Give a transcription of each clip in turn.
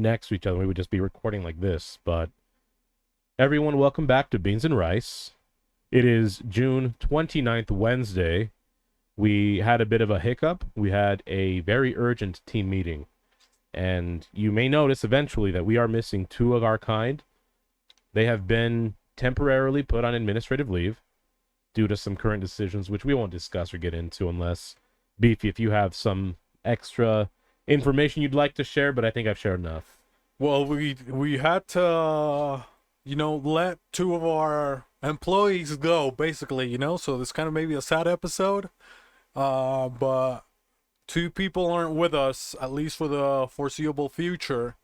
next to each other. We would just be recording like this. But everyone, welcome back to Beans and Rice. It is June 29th, Wednesday. We had a bit of a hiccup. We had a very urgent team meeting. And you may notice eventually that we are missing two of our kind. They have been temporarily put on administrative leave due to some current decisions, which we won't discuss or get into unless, Beefy, if you have some extra information you'd like to share, but I think I've shared enough. Well, we had to, let two of our employees go, basically, so this kind of maybe a sad episode. But two people aren't with us, at least for the foreseeable future,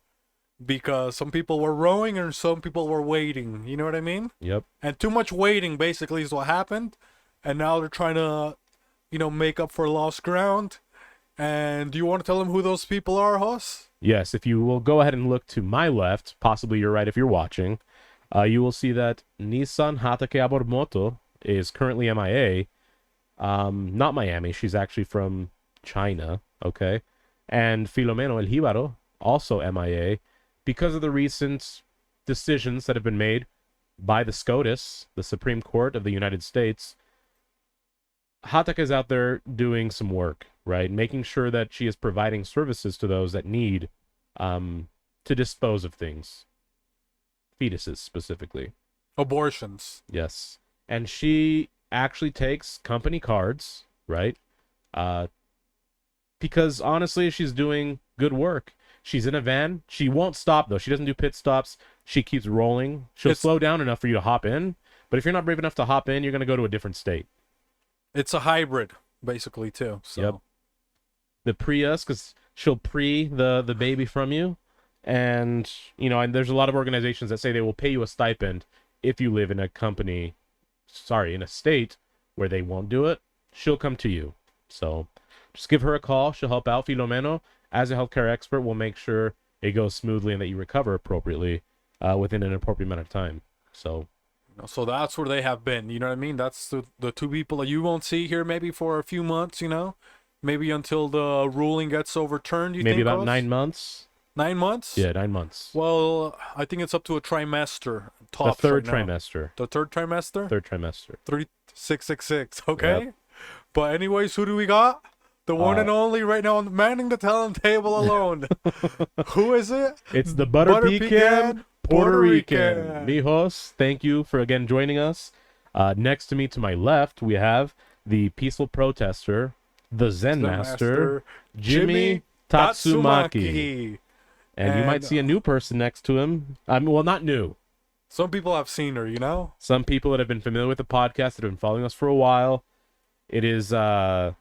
because some people were rowing and some people were waiting. You know what I mean? Yep. And too much waiting, basically, is what happened. And now they're trying to, make up for lost ground. And do you want to tell them who those people are, Jos? Yes, if you will go ahead and look to my left, possibly you're right if you're watching, you will see that Nissan Hatake Abormoto is currently MIA. Not Miami, she's actually from China, okay? And Filomeno El Jíbaro, also MIA, because of the recent decisions that have been made by the SCOTUS, the Supreme Court of the United States. Hatake is out there doing some work, right? Making sure that she is providing services to those that need to dispose of things. Fetuses, specifically. Abortions. Yes. And she actually takes company cards, right? Because honestly, she's doing good work. She's in a van. She won't stop, though. She doesn't do pit stops. She keeps rolling. She'll slow down enough for you to hop in. But if you're not brave enough to hop in, you're going to go to a different state. It's a hybrid, basically, too. So. Yep. The Prius, because she'll pre the baby from you. And, and there's a lot of organizations that say they will pay you a stipend if you live in a in a state where they won't do it. She'll come to you. So just give her a call. She'll help out. Filomeno, as a healthcare expert, will make sure it goes smoothly and that you recover appropriately within an appropriate amount of time. So that's where they have been. You know what I mean? That's the two people that you won't see here maybe for a few months, maybe until the ruling gets overturned. Maybe about 9 months. 9 months? Yeah, 9 months. Well, I think it's up to a trimester. The third trimester. The third trimester? Third trimester. 3666. Okay. Yep. But anyways, who do we got? The one and only right now, manning the talent table alone. Who is it? It's the Butter Pecan Puerto Rican. Mijos, thank you for again joining us. Next to me, to my left, we have the peaceful protester, the Zen Master, Jimmy Tatsumaki. And you might see a new person next to him. Well, not new. Some people have seen her, Some people that have been familiar with the podcast, that have been following us for a while. It is the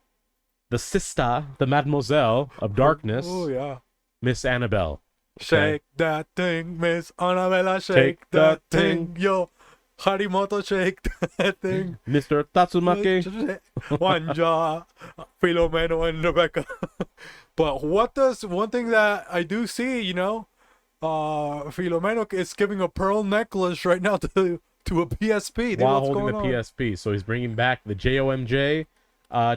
sister, the mademoiselle of darkness. Oh, yeah. Miss Annabelle. Okay? Shake that thing, Miss Annabella. Shake that thing, yo. Harimoto, shake that thing. Mr. Tatsumaki. Wanja, Filomeno, and Rebecca. But one thing that I do see, Filomeno is giving a pearl necklace right now to a PSP. While holding the PSP. So he's bringing back the JOMJ,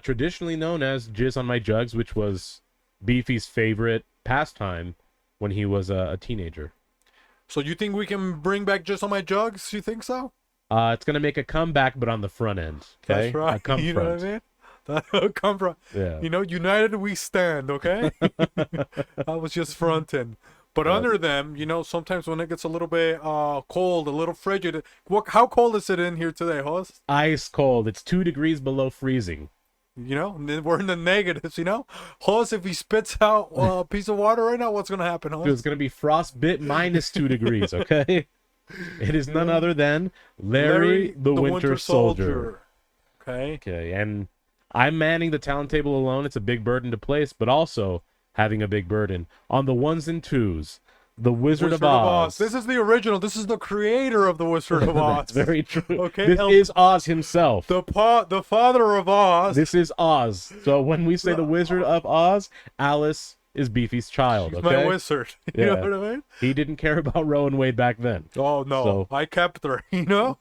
traditionally known as Jizz on My Jugs, which was Beefy's favorite pastime when he was a teenager. So you think we can bring back Jizz on My Jugs? You think so? It's going to make a comeback, but on the front end. Okay? That's right. Know what I mean? That'll come from, yeah. United we stand, okay? I was just fronting. But under them, sometimes when it gets a little bit cold, a little frigid. How cold is it in here today, Jos? Ice cold. It's 2 degrees below freezing. We're in the negatives, Jos, if he spits out a piece of water right now, what's going to happen, Jos? Dude, it's going to be frostbit minus 2 degrees, okay? It is none other than Larry the Winter Soldier. Okay, and I'm manning the talent table alone. It's a big burden to place, but also having a big burden on the ones and twos. The Wizard of Oz. This is the original. This is the creator of the Wizard of Oz. That's very true. Okay, this is Oz himself. The father of Oz. This is Oz. So when we say the Wizard of Oz, Alice is Beefy's child. She's okay? my wizard. You know what I mean? He didn't care about Rowan way back then. Oh no, I kept her.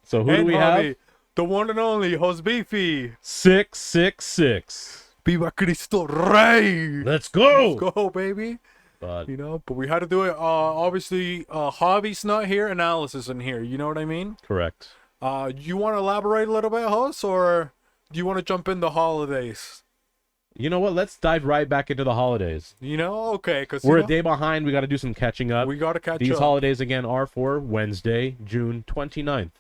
So who do we have? The one and only Jos Beefy. 666. Viva Cristo Rey. Let's go. Let's go, baby. But But we had to do it. Obviously, hobby's not here, analysis in here. You know what I mean? correct. You want to elaborate a little bit, host, or do you want to jump into holidays? You know what? Let's dive right back into the holidays. Okay, because We're a day behind. We got to do some catching up. we got to catch These up. holidays, again, are for Wednesday, June 29th.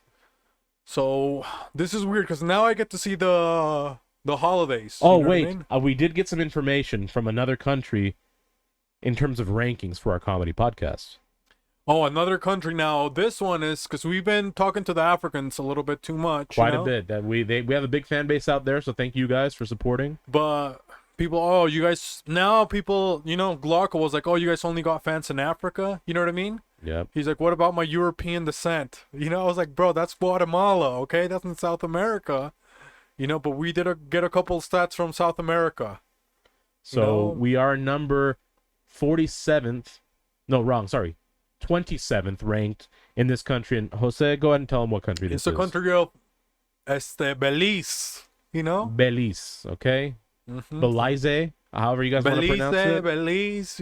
So this is weird because now I get to see the holidays. Oh, you know what I wait. mean? We did get some information from another country in terms of rankings for our comedy podcast. Oh, another country now. This one is because we've been talking to the Africans a little bit too much. Quite a bit. That we have a big fan base out there, so thank you guys for supporting. But people, you guys, now people, Glauco was like, oh, you guys only got fans in Africa. You know what I mean? Yep. He's like, what about my European descent? I was like, bro, that's Guatemala, okay? That's in South America. But we did get a couple stats from South America. So we are number 47th. No, wrong. Sorry. 27th ranked in this country. And Jose, go ahead and tell them what country this is. It's a country of Belize, Belize, okay? Mm-hmm. Belize, however you guys want to pronounce it. Belize,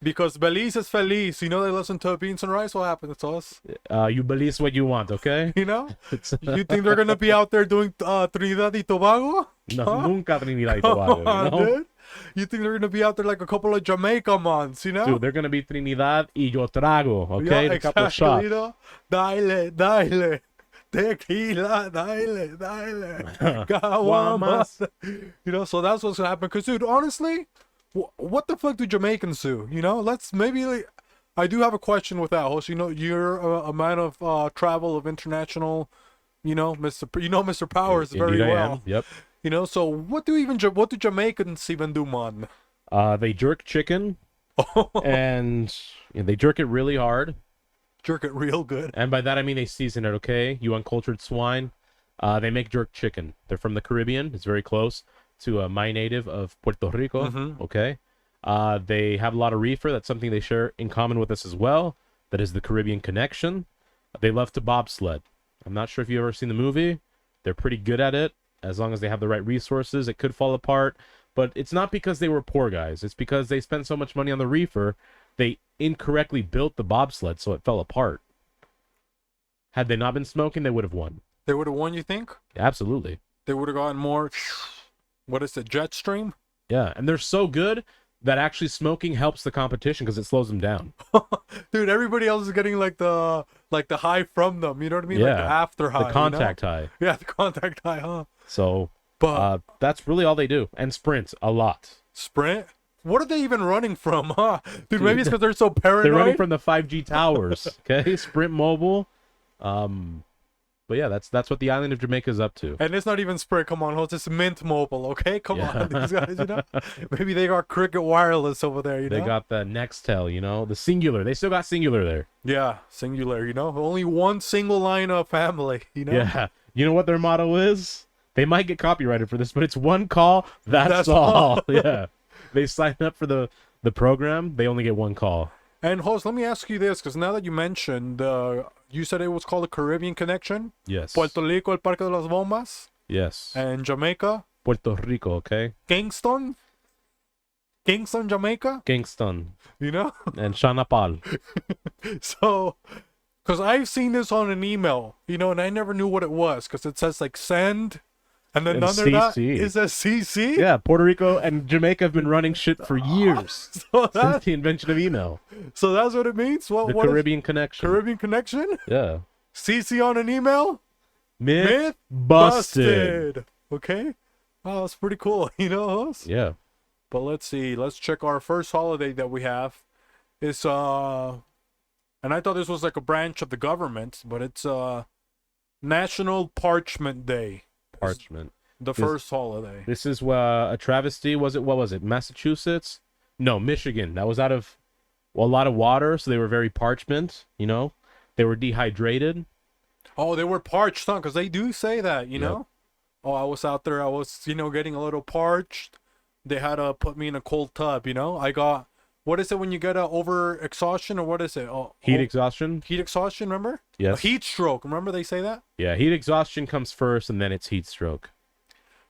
because Belize is feliz. They listen to Beans and Rice. What happens to us? You Belize what you want, okay? You think they're going to be out there doing Trinidad y Tobago? No, nunca Trinidad y Come Tobago, on, you know? dude. You think they're going to be out there like a couple of Jamaica months, Dude, they're going to be Trinidad y yo trago, okay? Yeah, A couple of exactly, shots. Dale. Tequila, dale. Caguamas. So that's what's going to happen. Because, dude, honestly, what the fuck do Jamaicans do? Let's maybe... I do have a question with that, host. You're a man of travel, of international... Mr. Powers very Indeed I well. am. Yep. So what do Jamaicans even do, man? They jerk chicken, and they jerk it really hard. Jerk it real good. And by that I mean they season it, okay? You uncultured swine. They make jerk chicken. They're from the Caribbean. It's very close to my native of Puerto Rico, Mm-hmm. okay? They have a lot of reefer. That's something they share in common with us as well. That is the Caribbean connection. They love to bobsled. I'm not sure if you've ever seen the movie. They're pretty good at it. As long as they have the right resources, it could fall apart. But it's not because they were poor guys. It's because they spent so much money on the reefer, they incorrectly built the bobsled, so it fell apart. Had they not been smoking, they would have won. They would have won, you think? Absolutely. They would have gotten more, what is it, jet stream? Yeah, and they're so good that actually smoking helps the competition because it slows them down. Dude, everybody else is getting like the high from them. You know what I mean? Yeah, like the after high. The contact high. Yeah, the contact high, huh? So, but that's really all they do. And sprint a lot. Sprint? What are they even running from, huh? Dude, maybe it's because they're so paranoid. They're running from the 5G towers. Okay, Sprint Mobile. But yeah, that's what the island of Jamaica is up to. And it's not even Sprint. Come on, host. It's Mint Mobile, okay? Come on, these guys, Maybe they got Cricket Wireless over there, They got the Nextel, the Singular. They still got Singular there. Yeah, Singular, Only one single line of family, Yeah. You know what their motto is? They might get copyrighted for this, but it's one call, that's all. Yeah. They sign up for the program, they only get one call. And host, let me ask you this, because now that you mentioned, you said it was called the Caribbean Connection? Yes. Puerto Rico, El Parque de las Bombas? Yes. And Jamaica? Puerto Rico, okay? Kingston, Jamaica? Kingston. And Shanapal. So, because I've seen this on an email, and I never knew what it was, because it says like send, and then under that it says CC. Yeah, Puerto Rico and Jamaica have been running shit for years since the invention of email. So that's what it means? The Caribbean Connection. Caribbean Connection? Yeah. CC on an email? Myth busted. Okay. Oh, that's pretty cool, host? Yeah. But let's see. Let's check our first holiday that we have. It's, and I thought this was like a branch of the government, but it's, National Parchment Day. Parchment. The first holiday. This is a travesty. What was it? Massachusetts? No, Michigan. That was out of a lot of water, so they were very parchment, They were dehydrated. Oh, they were parched, huh? Because they do say that, know? Oh, I was out there. I was, getting a little parched. They had to put me in a cold tub, I got, what is it when you get a over exhaustion, or what is it? Heat exhaustion? Heat exhaustion, remember? Yes. A heat stroke, remember they say that? Yeah, heat exhaustion comes first, and then it's heat stroke.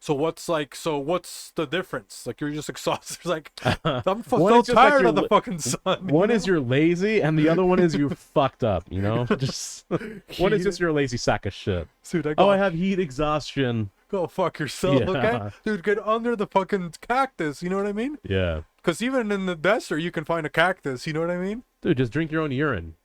So what's the difference? Like, you're just exhausted. It's like, I'm One so is just like tired you're of the fucking sun. One is you're lazy, and the other one is you're fucked up. You know, just one is just you're a lazy sack of shit. Dude, I have heat exhaustion. go fuck yourself, Yeah. okay? Dude, get under the fucking cactus, you know what I mean? Yeah, Because even in the desert, you can find a cactus, you know what I mean? dude, just drink your own urine.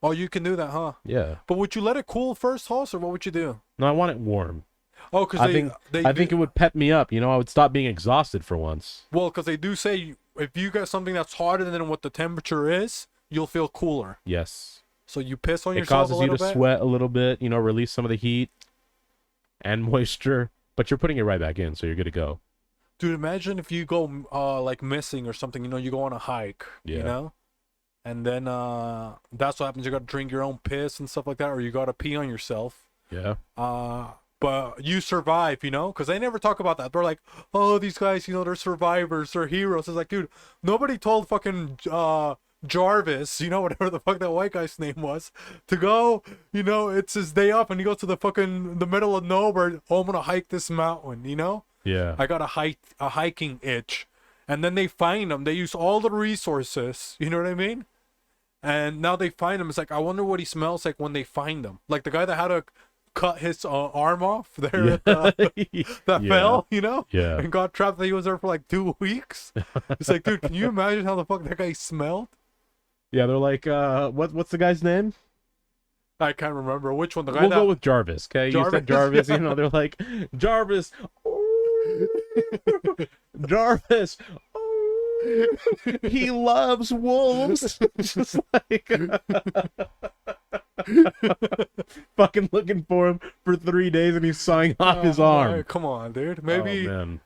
Oh, you can do that, huh? Yeah. But would you let it cool first, Hoss, or what would you do? No, I want it warm. Oh, because I think it would pep me up. You know, I would stop being exhausted for once. Well, because they do say if you get something that's hotter than what the temperature is, you'll feel cooler. Yes. So you piss on It yourself a causes you little to bit. sweat a little bit. You know, release some of the heat and moisture, but you're putting it right back in, so you're good to go. Dude, imagine if you go like missing or something. You know, you go on a hike. Yeah. You know, and then that's what happens. You got to drink your own piss and stuff like that, or you got to pee on yourself. Yeah. But you survive, you know, because they never talk about that. They're like, oh, these guys, you know, they're survivors, they're heroes. It's like, dude, nobody told fucking Jarvis, you know, whatever the fuck that white guy's name was, to go, you know, it's his day off and he goes to the middle of nowhere. Oh, I'm gonna hike this mountain, you know. Yeah. I got a hiking itch, and then they find him. They use all the resources, you know what I mean? And now they find him. It's like, I wonder what he smells like when they find him. Like the guy that had to cut his arm off there that fell, you know, and got trapped. He was there for like 2 weeks. It's like, dude, can you imagine how the fuck that guy smelled? Yeah, they're like, what's the guy's name? I can't remember which one. We'll go with Jarvis, okay? You said Jarvis, you know, they're like, Jarvis, Jarvis, he loves wolves. Just like fucking looking for him for 3 days, and he's sawing off his arm. Come on, dude. Maybe man.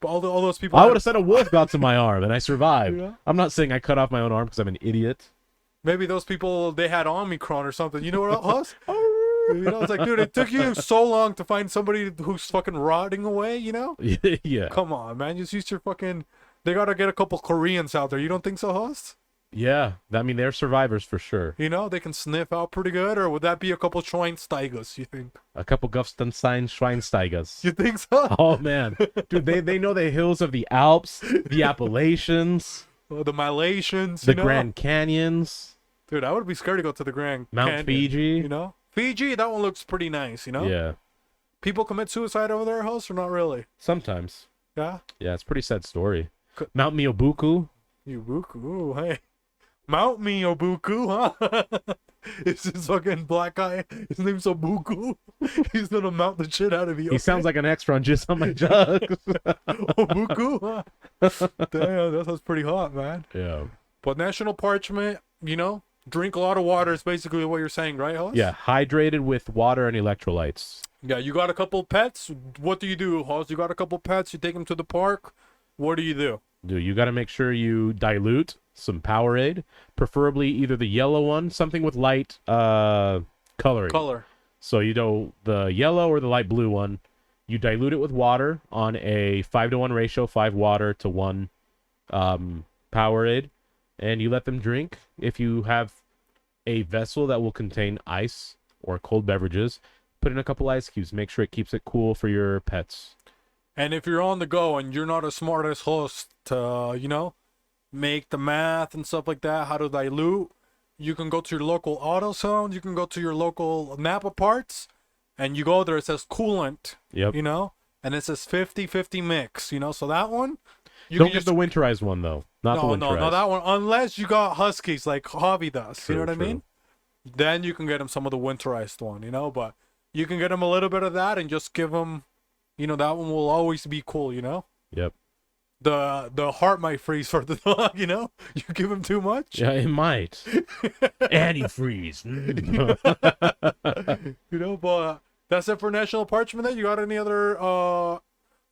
all those people. I would have said a wolf got to my arm, and I survived. Yeah. I'm not saying I cut off my own arm because I'm an idiot. Maybe those people, they had Omicron or something. You know what else? You know, it's like, dude, it took you so long to find somebody who's fucking rotting away, you know? Yeah. Come on, man. Just use your fucking... They gotta get a couple Koreans out there. You don't think so, Host? Yeah. I mean, they're survivors for sure. You know, they can sniff out pretty good, or would that be a couple Schweinsteigers, you think? A couple Gufstenstein Schweinsteigers. You think so? Oh, man. Dude, they know the hills of the Alps, the Appalachians, The Malaysians, the Grand Canyons. Dude, I would be scared to go to the Grand Mount Canyon, Fiji. You know? Fiji, that one looks pretty nice, you know? Yeah. People commit suicide over there, Host, or not really? Sometimes. Yeah? Yeah, it's a pretty sad story. Mount Miobuku. Yobuku, ooh, hey. Mount Miobuku, huh? Is this fucking black guy? His name's Obuku. He's gonna mount the shit out of you. He sounds like an extra on Just on My Jugs. Obuku? Huh? Damn, that sounds pretty hot, man. Yeah. But National Parchment, you know, drink a lot of water is basically what you're saying, right, Hoss? Yeah, hydrated with water and electrolytes. Yeah, you got a couple pets. What do you do, Hoss? You got a couple pets, you take them to the park. What do you do? Dude, you got to make sure you dilute some Powerade, preferably either the yellow one, something with light coloring. Color. So you know the yellow or the light blue one, you dilute it with water on a 5-to-1 ratio, 5 water to 1 Powerade, and you let them drink. If you have a vessel that will contain ice or cold beverages, put in a couple ice cubes. Make sure it keeps it cool for your pets. And if you're on the go and you're not as smart as Host to, you know, make the math and stuff like that, how to dilute, you can go to your local AutoZone, you can go to your local Napa parts, and you go there, it says coolant, Yep. you know, and it says 50-50 mix, you know, so that one, you Don't can get the winterized one, though. Not the winterized. No, that one, unless you got Huskies like Hobby does, True, you know what true. I mean? Then you can get him some of the winterized one, you know, but you can get him a little bit of that and just give him, you know, that one will always be cool, you know? Yep. The heart might freeze for the dog, you know? You give him too much. Yeah, it might. Antifreeze. You know, but that's it for National Parchment then. You got any other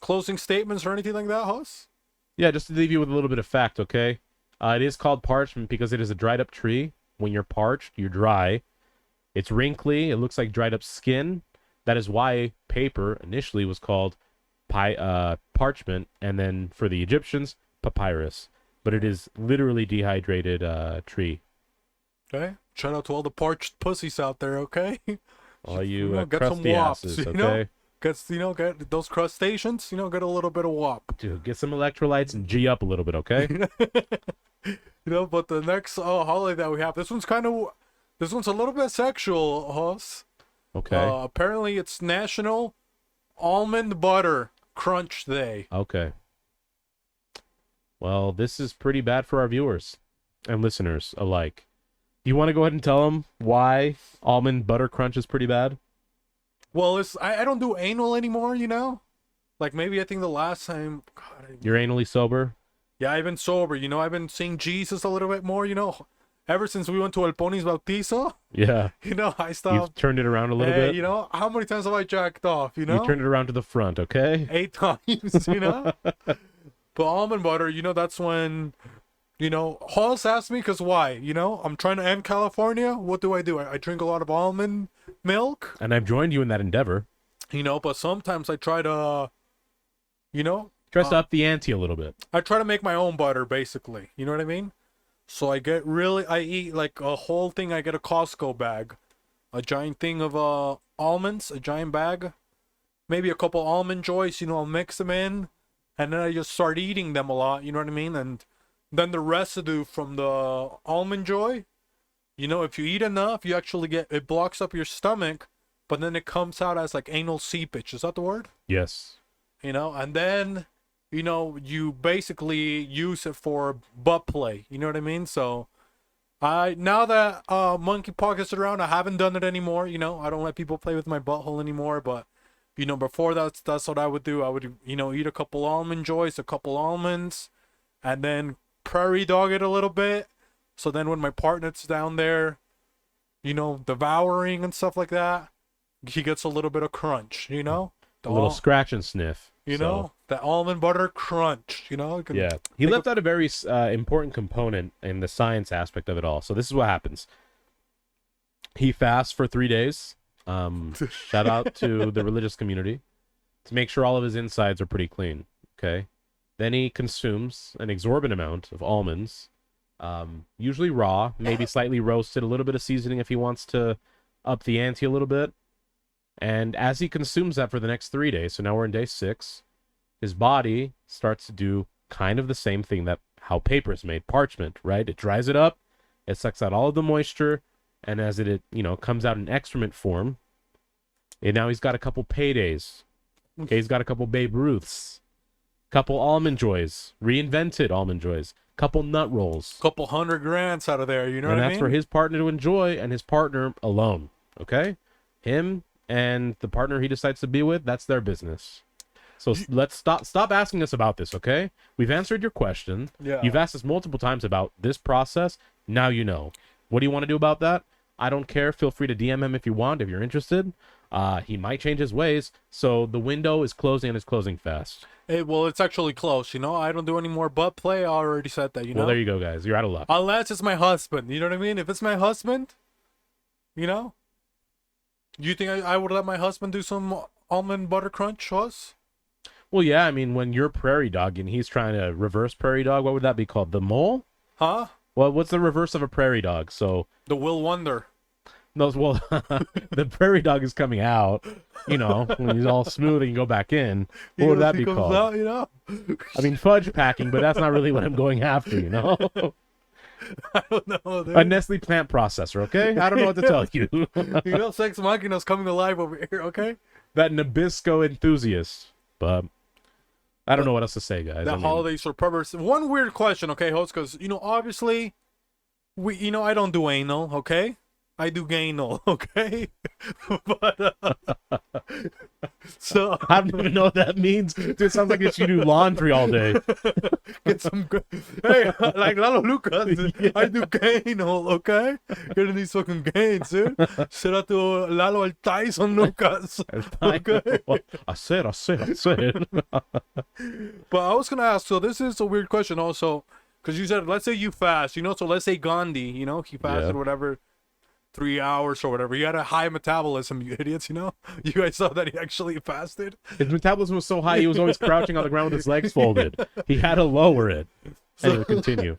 closing statements or anything like that, Hoss? Yeah, just to leave you with a little bit of fact, okay? It is called parchment because it is a dried up tree. When you're parched, you're dry. It's wrinkly. It looks like dried up skin. That is why paper initially was called parchment, and then for the Egyptians, papyrus. But it is literally dehydrated tree. Okay. Shout out to all the parched pussies out there, okay? All you know, get some crusty wops, asses, you okay? know? Gets, get those crustaceans, get a little bit of wop. Dude, get some electrolytes and G up a little bit, okay? But the next holiday that we have, this one's a little bit sexual, Hoss. Okay. Apparently it's National Almond Butter Crunch Day. Okay. Well, this is pretty bad for our viewers and listeners alike. Do you want to go ahead and tell them why almond butter crunch is pretty bad? Well, I don't do anal anymore, Like maybe I think the last time... God, You're anally sober? Yeah, I've been sober, I've been seeing Jesus a little bit more, Ever since we went to El Pony's Bautizo, Yeah. I stopped. You've turned it around a little bit? How many times have I jacked off, You turned it around to the front, okay? 8 times, But almond butter, that's when, Halls asked me, because why? I'm trying to end California. What do? I drink a lot of almond milk. And I've joined you in that endeavor. But sometimes I try to, Dress up the ante a little bit. I try to make my own butter, basically. You know what I mean? So I eat like a whole thing. I get a Costco bag, a giant thing of almonds, a giant bag, maybe a couple Almond Joys, I'll mix them in, and then I just start eating them a lot, you know what I mean? And then the residue from the Almond Joy, if you eat enough, you actually it blocks up your stomach, but then it comes out as like anal seepage. Is that the word? Yes. And then you basically use it for butt play. You know what I mean? So, now that monkeypox is around, I haven't done it anymore. I don't let people play with my butthole anymore. But, before that's what I would do. I would, eat a couple Almond Joys, a couple almonds, and then prairie dog it a little bit. So then when my partner's down there, devouring and stuff like that, he gets a little bit of crunch, A little scratch and sniff. The almond butter crunch, Yeah. He left out a very important component in the science aspect of it all. So this is what happens. He fasts for 3 days. Shout out to the religious community to make sure all of his insides are pretty clean. Okay. Then he consumes an exorbitant amount of almonds, usually raw, maybe slightly roasted, a little bit of seasoning if he wants to up the ante a little bit. And as he consumes that for the next 3 days, so now we're in day 6, his body starts to do kind of the same thing that how paper is made, parchment, right? It dries it up, it sucks out all of the moisture, and as it comes out in excrement form, and now he's got a couple paydays. Okay, he's got a couple Babe Ruths, couple Almond Joys, reinvented Almond Joys, couple nut rolls. Couple $100,000 out of there, you know what I mean? And that's for his partner to enjoy, and his partner alone, okay? Him and the partner he decides to be with, that's their business. So let's stop asking us about this, okay? We've answered your question. Yeah. You've asked us multiple times about this process. Now you know. What do you want to do about that? I don't care. Feel free to DM him if you want, if you're interested. He might change his ways. So the window is closing and it's closing fast. Well, it's actually close, I don't do any more butt play. I already said that, Well, there you go, guys. You're out of luck. Unless it's my husband, you know what I mean? If it's my husband, you think I would let my husband do some almond butter crunch, Hoss? Well, yeah, I mean, when you're prairie dog and he's trying to reverse prairie dog, what would that be called? The mole? Huh? Well, what's the reverse of a prairie dog? So the Will Wonder. No, well, the prairie dog is coming out, when he's all smooth and you go back in. What would that be called? Out, I mean, fudge packing, but that's not really what I'm going after, I don't know, dude. A Nestle plant processor, okay? I don't know what to tell you. Sex Machina's coming alive over here, okay? That Nabisco enthusiast. But I don't know what else to say, guys. Holidays for perverts. One weird question, okay, host, because, obviously, I don't do anal, okay? I do gay-nal, okay? But, so... I don't even know what that means. Dude, it sounds like you do laundry all day. Get some... Hey, like Lalo Lucas, yeah. I do gay-nal, okay? Getting these fucking gains, dude. Shout out to Lalo El Tyson Lucas, okay? I said. But I was going to ask, so this is a weird question also, because you said, let's say you fast, so let's say Gandhi, he fasted or whatever, 3 hours or whatever. He had a high metabolism, you idiots, You guys saw that he actually fasted? His metabolism was so high, he was always crouching on the ground with his legs folded. He had to lower it. Anyway, continue.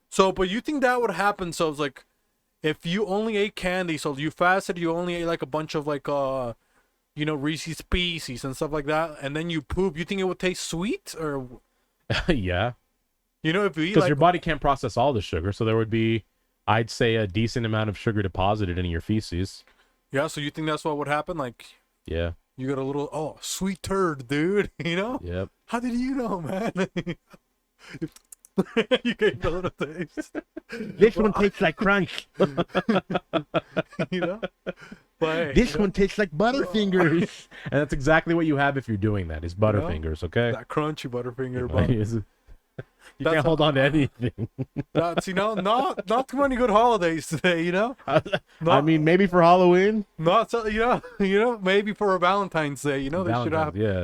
So, but you think that would happen, so it's like, if you only ate candy, so you fasted, you only ate like a bunch of like, you know, Reese's Pieces and stuff like that, and then you poop, you think it would taste sweet? Or, Yeah, you know, if you eat because like, your body can't process all the sugar, so there would be, I'd say, a decent amount of sugar deposited in your feces. yeah, so you think that's what would happen? Like, Yeah. you got a little, oh, sweet turd, dude, you know? Yep. How did you know, man? You gave a little taste. This one tastes like crunch. You know? But hey, This you know, one tastes like Butterfingers. And that's exactly what you have if you're doing that, is Butterfingers, okay? that crunchy Butterfinger bun. You can't hold on to anything. That's, you know, not too many good holidays today, you know? I mean, maybe for Halloween. Not so, you know, maybe for a Valentine's Day, you know,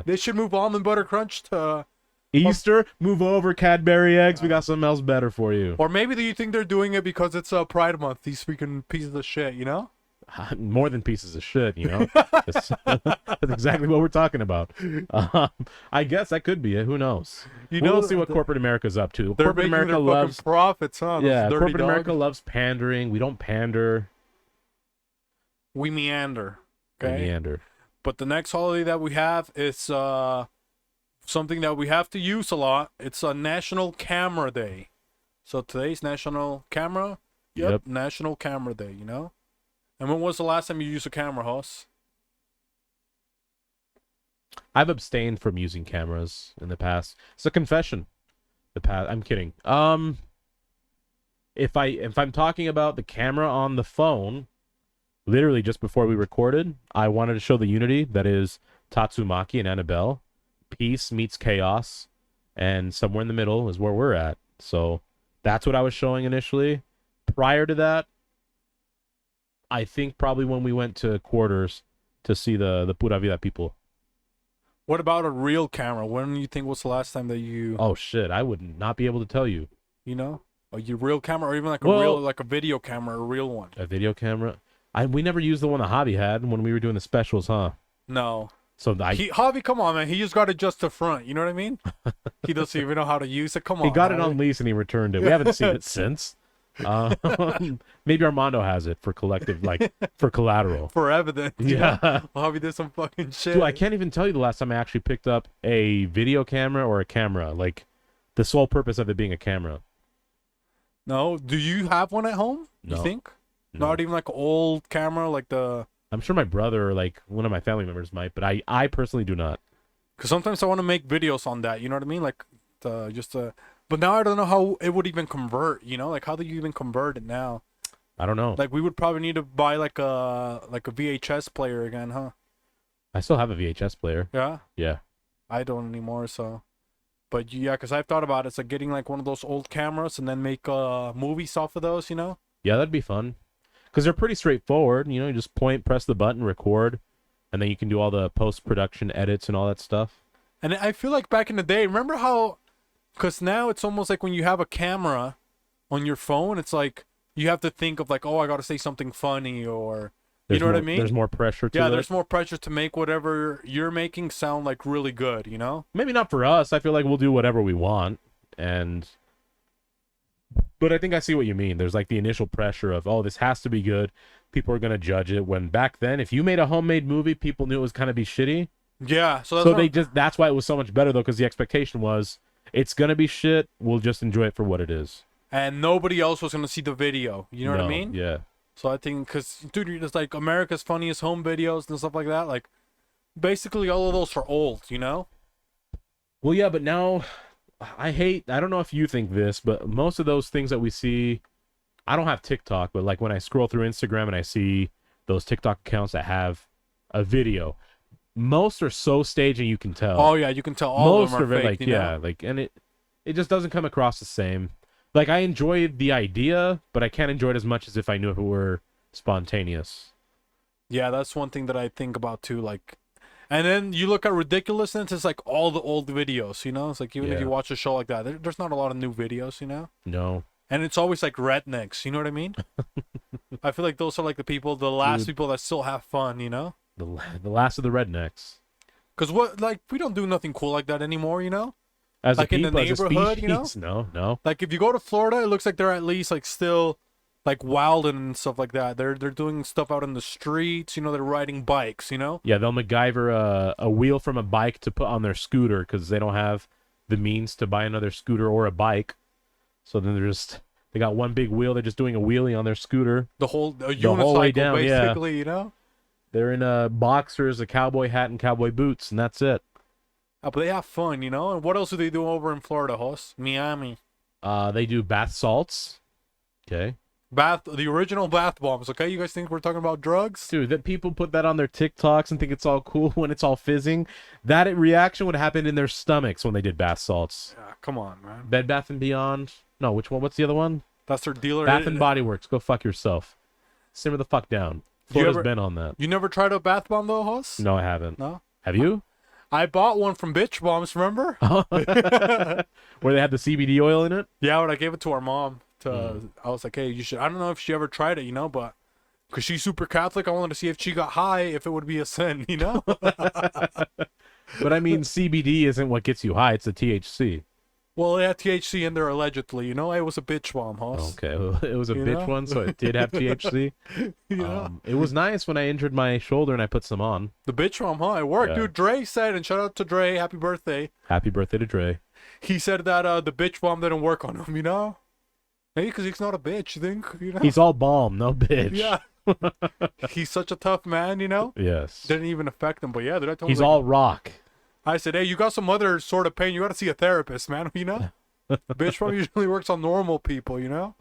they should move Almond Butter Crunch to, Easter, move over, Cadbury eggs. We got something else better for you. or maybe do you think they're doing it because it's Pride Month? These freaking pieces of shit, you know? More than pieces of shit, you know. That's exactly what we're talking about. I guess that could be it. Who knows? You know, We'll see what corporate America's up to. They're Corporate making America their loves fucking profits, huh? Those dirty corporate dogs. America loves pandering. We don't pander. We meander. We Okay. meander. But the next holiday that we have is something that we have to use a lot. It's a National Camera Day. So today's National Camera. Yep. National Camera Day, you know? And when was the last time you used a camera, Hoss? I've abstained from using cameras in the past. It's a confession. I'm kidding. If I'm talking about the camera on the phone, literally just before we recorded, I wanted to show the unity that is Tatsumaki and Annabelle. Peace meets chaos, and somewhere in the middle is where we're at. So that's what I was showing initially. Prior to that, I think probably when we went to quarters to see the Pura Vida people. What about a real camera? When do you think was the last time that you... Oh shit, I would not be able to tell you. You know? Your real camera, or even like a video camera, a real one. A video camera? We never used the one the hobby had when we were doing the specials, huh? No. So Hobby, come on, man. He just got it just the front. You know what I mean? He doesn't even know how to use it. Come on. he got Hobby. it on lease and he returned it. We haven't seen it since. Maybe Armando has it for collective, like for collateral. For evidence. Yeah. Hobby did some fucking shit. Dude, I can't even tell you the last time I actually picked up a video camera or a camera. Like the sole purpose of it being a camera. No. Do you have one at home? No. You think? No. Not even like an old camera, like the... I'm sure my brother or like one of my family members might, but I personally do not. Because sometimes I want to make videos on that. You know what I mean? Like, but now I don't know how it would even convert. You know, like how do you even convert it now? I don't know. Like we would probably need to buy like a VHS player again, huh? I still have a VHS player. Yeah. Yeah. I don't anymore. So, but yeah, because I've thought about it. It's like getting like one of those old cameras and then make movies off of those. You know? Yeah, that'd be fun. Because they're pretty straightforward. You know, you just press the button, record, and then you can do all the post-production edits and all that stuff. And I feel like back in the day, remember how, because now it's almost like when you have a camera on your phone, it's like you have to think of like, oh, I got to say something funny or, you know what I mean? There's more pressure to it. Yeah, there's more pressure to make whatever you're making sound like really good, you know? Maybe not for us. I feel like we'll do whatever we want. But I think I see what you mean. There's like the initial pressure of, oh, this has to be good. People are going to judge it. When back then, if you made a homemade movie, people knew it was kind of be shitty. Yeah. That's why it was so much better though, because the expectation was it's going to be shit. We'll just enjoy it for what it is. And nobody else was going to see the video. You know what I mean? Yeah. So I think, because, dude, it's like America's Funniest Home Videos and stuff like that. Like, basically all of those are old, you know? Well, yeah, but now... I don't know if you think this, but most of those things that we see, I don't have TikTok, but like when I scroll through Instagram and I see those TikTok accounts that have a video, most are so staged and you can tell. Oh yeah, you can tell all most of them are it, fake, you know? yeah, like, and it just doesn't come across the same. Like I enjoy the idea, but I can't enjoy it as much as if I knew if it were spontaneous. Yeah, that's one thing that I think about too, like. And then you look at ridiculousness, it's like all the old videos, you know? It's like even if you watch a show like that, there's not a lot of new videos, you know? No. And it's always like rednecks, you know what I mean? I feel like those are like the last people that still have fun, you know? The last of the rednecks. Because we don't do nothing cool like that anymore, you know? As like a people, in the neighborhood, you know? No. Like if you go to Florida, it looks like they're at least like still like wilding and stuff like that. They're doing stuff out in the streets. You know, they're riding bikes. You know. Yeah, they'll MacGyver a wheel from a bike to put on their scooter because they don't have the means to buy another scooter or a bike. So then they got one big wheel. They're just doing a wheelie on their scooter. The whole whole way unicycle, down, basically. You know. They're in boxers, a cowboy hat, and cowboy boots, and that's it. But they have fun, you know. And what else do they do over in Florida, Hoss? Miami. They do bath salts. Okay. The original bath bombs. Okay, you guys think we're talking about drugs? Dude, that people put that on their TikToks and think it's all cool when it's all fizzing. That reaction would happen in their stomachs when they did bath salts. Yeah, come on, man. Bed Bath and Beyond. No, which one? What's the other one? That's their dealer. Bath and Body Works. Go fuck yourself. Simmer the fuck down. Florida's been on that. You never tried a bath bomb though, Hoss? No, I haven't. No. Have you? I bought one from Bitch Bombs. Remember? Where they had the CBD oil in it? Yeah, when I gave it to our mom. I was like, hey, you should. I don't know if she ever tried it, you know, but because she's super Catholic, I wanted to see if she got high, if it would be a sin, you know. But I mean, CBD isn't what gets you high; it's the THC. Well, it had THC in there allegedly, you know. It was a bitch bomb, Hoss. Okay, well, it was a bitch one, so it did have THC. Yeah. It was nice when I injured my shoulder and I put some on. The bitch bomb, huh? It worked, Yeah. dude. Dre said, and shout out to Dre, happy birthday. Happy birthday to Dre. He said that the bitch bomb didn't work on him, you know. Maybe because he's not a bitch, you think? You know? He's all balm, no bitch. Yeah. He's such a tough man, you know. Yes. Didn't even affect him, but yeah, dude, I told him. He's all rock. I said, hey, you got some other sort of pain. You got to see a therapist, man. You know. Bitch bomb usually works on normal people, you know.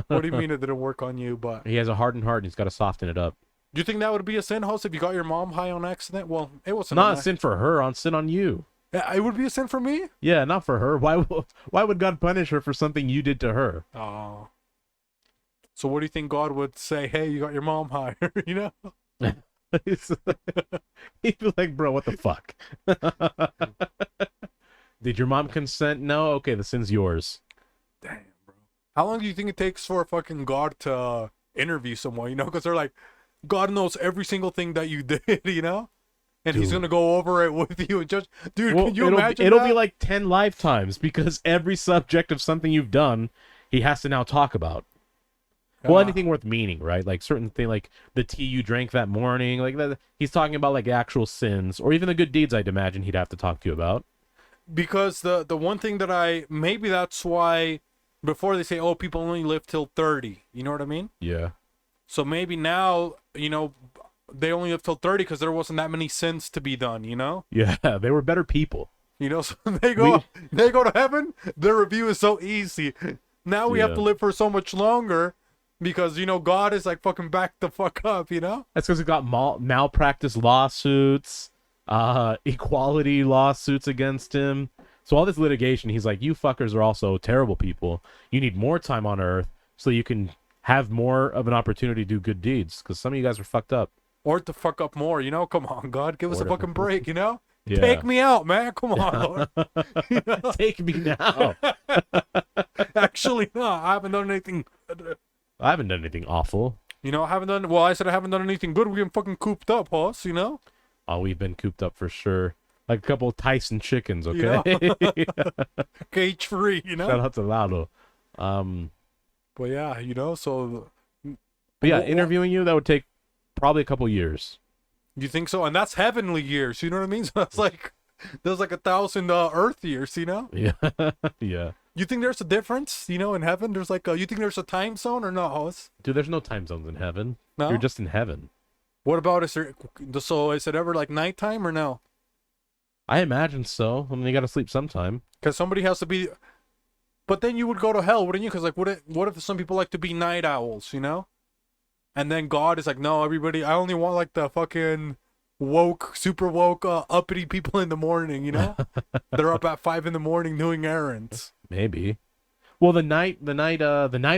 What do you mean it didn't work on you? But He has a hardened heart and he's got to soften it up. do you think that would be a sin, Host, if you got your mom high on accident? Well, it wasn't. Not a sin for her, on sin on you. Yeah, it would be a sin for me. Yeah, not for her. Why would God punish her for something you did to her? Oh. So what do you think God would say? Hey, you got your mom high, you know? He'd be like, bro, what the fuck? Did your mom consent? No? Okay, the sin's yours. Damn, bro. How long do you think it takes for fucking God to interview someone, you know? Because they're like, God knows every single thing that you did, you know? And he's Dude. going to go over it with you and just, dude, Well, can you it'll imagine be that? like 10 lifetimes because every subject of something you've done, he has to now talk about. Well, Yeah. anything worth meaning, right? Like certain thing, like the tea you drank that morning, like that. He's talking about like actual sins or even the good deeds. I'd imagine he'd have to talk to you about. Because the one thing that maybe that's why before they say, oh, people only live till 30, you know what I mean? Yeah. So maybe now, you know, they only live till 30 because there wasn't that many sins to be done, you know? Yeah, they were better people. You know, so they go to heaven, their review is so easy. Now we have Yeah. to live for so much longer because, you know, God is like fucking back the fuck up, you know? That's because we got malpractice lawsuits, equality lawsuits against him. So all this litigation, he's like, you fuckers are also terrible people. You need more time on Earth so you can have more of an opportunity to do good deeds because some of you guys are fucked up. Or to fuck up more, you know? Come on, God, give us Or a to- fucking break, you know? Yeah. Take me out, man. Come on, Lord. You know? Take me now. Actually, no, I haven't done anything. I haven't done anything awful. You know, I haven't done. Well, I said I haven't done anything good. We've been fucking cooped up, Hoss. You know. Oh, we've been cooped up for sure. Like a couple of Tyson chickens, You okay? Cage free. You know. Shout out to Lalo. But yeah, you know. So. But yeah, Wha- wha- interviewing you, that would take probably a couple years. You think so? And that's heavenly years. You know what I mean? So that's like, there's like 1,000 Earth years. You know. Yeah. Yeah. You think there's a difference? You know, in heaven, there's like, you think there's a time zone or no, Hoss? Dude, there's no time zones in heaven. No. You're just in heaven. What about is there? So is it ever like nighttime or no? I imagine so. I mean, you got to sleep sometime. Because somebody has to be. But then you would go to hell, wouldn't you? Because like, what if some people like to be night owls, you know? And then God is like, no, everybody, I only want like the fucking woke, super woke, uppity people in the morning, you know? They're up at 5 a.m. doing errands. Maybe. Well, the night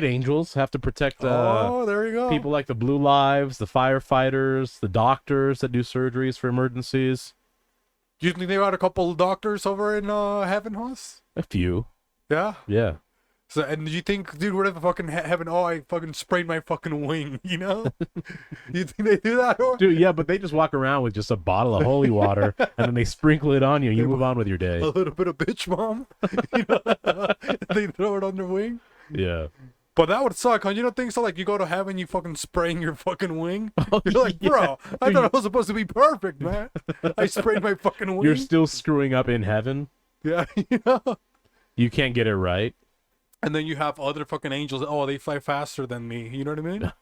angels have to protect Oh, there you go. people like the Blue Lives, the firefighters, the doctors that do surgeries for emergencies. Do you think they got a couple of doctors over in heaven, Hoss? A few. Yeah. Yeah. So, and do you think, dude, what if the fucking heaven? Oh, I fucking sprained my fucking wing. You know? You think they do that? Or? Dude, yeah, but they just walk around with just a bottle of holy water and then they sprinkle it on you and you move on with your day. A little bit of bitch mom. You know? They throw it on their wing. Yeah. But that would suck, huh? You don't think so? Like, you go to heaven, you fucking spraying your fucking wing? Oh, You're like, yeah. bro, I thought I was supposed to be perfect, man. I sprayed my fucking wing. You're still screwing up in heaven. Yeah, you know? You can't get it right. And then you have other fucking angels. Oh, they fly faster than me. You know what I mean?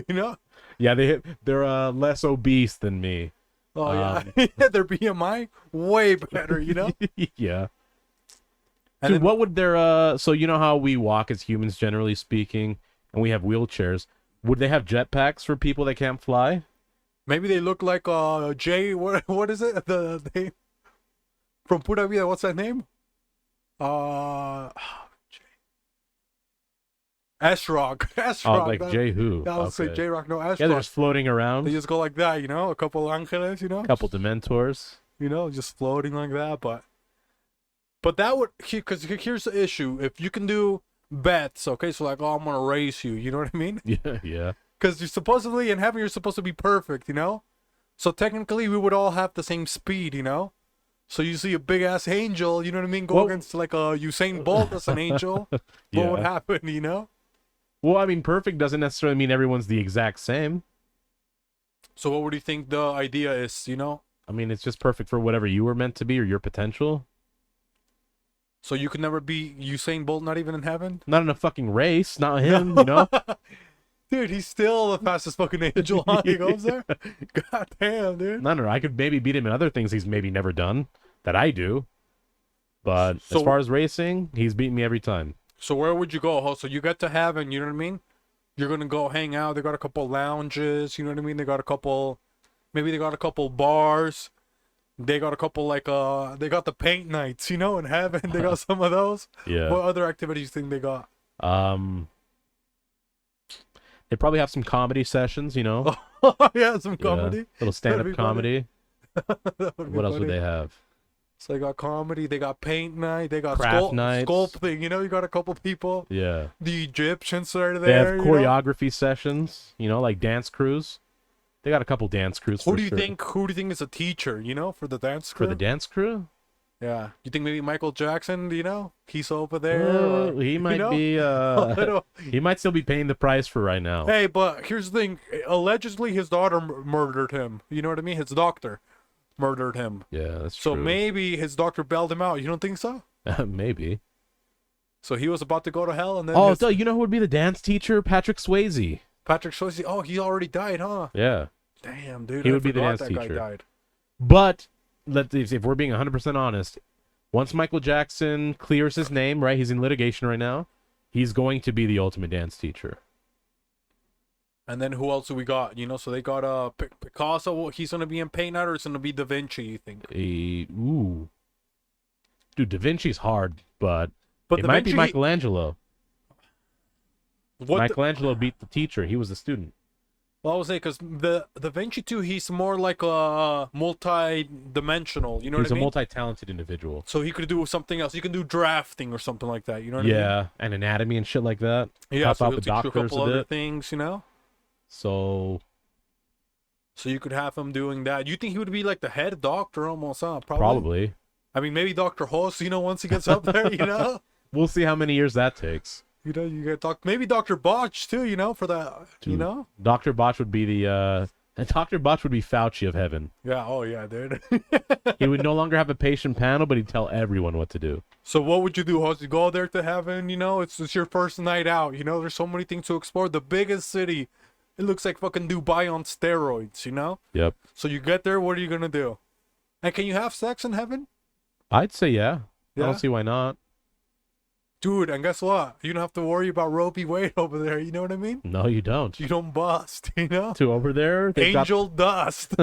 You know? Yeah, they're less obese than me. Oh, yeah. Their BMI, way better, you know? Yeah. And Dude, then, what would their so you know how we walk as humans generally speaking, and we have wheelchairs. Would they have jetpacks for people that can't fly? maybe they look like Jay. What is it? The name from Pura Vida. What's that name? S Rock. S Oh, Rock. like J who? I would say Okay. J Rock. No, S Yeah, they're Rock. just floating around. They just go like that, you know. A couple ángeles, you know. Couple Dementors. You know, just floating like that. But that would, because here's the issue: if you can do bets, okay, so like, oh, I'm gonna race you. You know what I mean? Yeah, yeah. Because you're supposedly in heaven, you're supposed to be perfect, you know? So technically, we would all have the same speed, you know? So you see a big ass angel, you know what I mean? Go Well- against like a Usain Bolt as an angel. What would Yeah. happen, you know? Well, I mean, perfect doesn't necessarily mean everyone's the exact same. So what would you think the idea is, you know? I mean, it's just perfect for whatever you were meant to be or your potential. So you could never be Usain Bolt, not even in heaven? Not in a fucking race, not him, you know? Dude, he's still the fastest fucking angel, huh? He goes there? God damn, dude. No, I could maybe beat him in other things he's maybe never done that I do. But So- as far as racing, he's beaten me every time. So where would you go? Ho? So you get to heaven, you know what I mean? You're gonna go hang out. They got a couple lounges, you know what I mean? They got a couple, maybe they got a couple bars. They got a couple like they got the paint nights, you know, in heaven. They got some of those. Yeah. What other activities think they got? They probably have some comedy sessions, you know? Yeah, some Yeah. comedy. Little stand-up be funny. comedy. That would be What else would funny. they have? So they got comedy. They got paint night. They got Craft nights. sculpting. You know, you got a couple people. Yeah. The Egyptians are there. They have you know? choreography sessions, you know, like dance crews. They got a couple dance crews Who for do you sure. think? Who do you think is a teacher? You know, for the dance crew. For the dance crew? Yeah. You think maybe Michael Jackson, you know, he's over there? or, He might you know? be he might still be paying the price for right now. Hey, but here's the thing. Allegedly, his daughter murdered him. You know what I mean? His doctor murdered him. Yeah, that's So true. maybe his doctor bailed him out. You don't think so? Maybe. So he was about to go to hell, and then Oh, his- so you know who would be the dance teacher? Patrick Swayze. Patrick Swayze. Oh, he already died, huh? Yeah. Damn, dude. He I would be the forgot dance that guy teacher. died. But if we're being 100% honest, once Michael Jackson clears his name, right? He's in litigation right now. He's going to be the ultimate dance teacher. And then who else do we got? You know, so they got Picasso. He's gonna be in paint night, or it's gonna be Da Vinci? You think? Ooh. Dude, Da Vinci's hard, but it Da might be Vinci- Michelangelo. What? the- Michelangelo beat the teacher. He was the student. Well, I would say because the Da Vinci too, he's more like a multi-dimensional. You know He's what I a mean? multi-talented individual. So he could do something else. He can do drafting or something like that. You know what I mean? Yeah, and anatomy and shit like that. Yeah. Help So out he'll the teach you a doctors couple a other bit. things. You know. So So you could have him doing that. You think he would be like the head doctor almost? Huh? probably. I mean, maybe Dr. Hoss. You know, once he gets up there, you know. We'll see how many years that takes. You know, you get maybe Dr. Botch too. You know, for that. You Dude. know. Dr. Botch would be the Dr. Botch would be Fauci of heaven. Yeah. Oh yeah, dude. He would no longer have a patient panel, but he'd tell everyone what to do. So what would you do, Hoss? You go there to heaven. You know, it's your first night out. You know, there's so many things to explore. The biggest city. It looks like fucking Dubai on steroids. You know. Yep. So you get there. What are you gonna do? And can you have sex in heaven? I'd say yeah. I Yeah? don't see why not. Dude, and guess what? You don't have to worry about Roe v. Wade over there. You know what I mean? No, you don't. You don't bust. You know? To over there, Angel dust.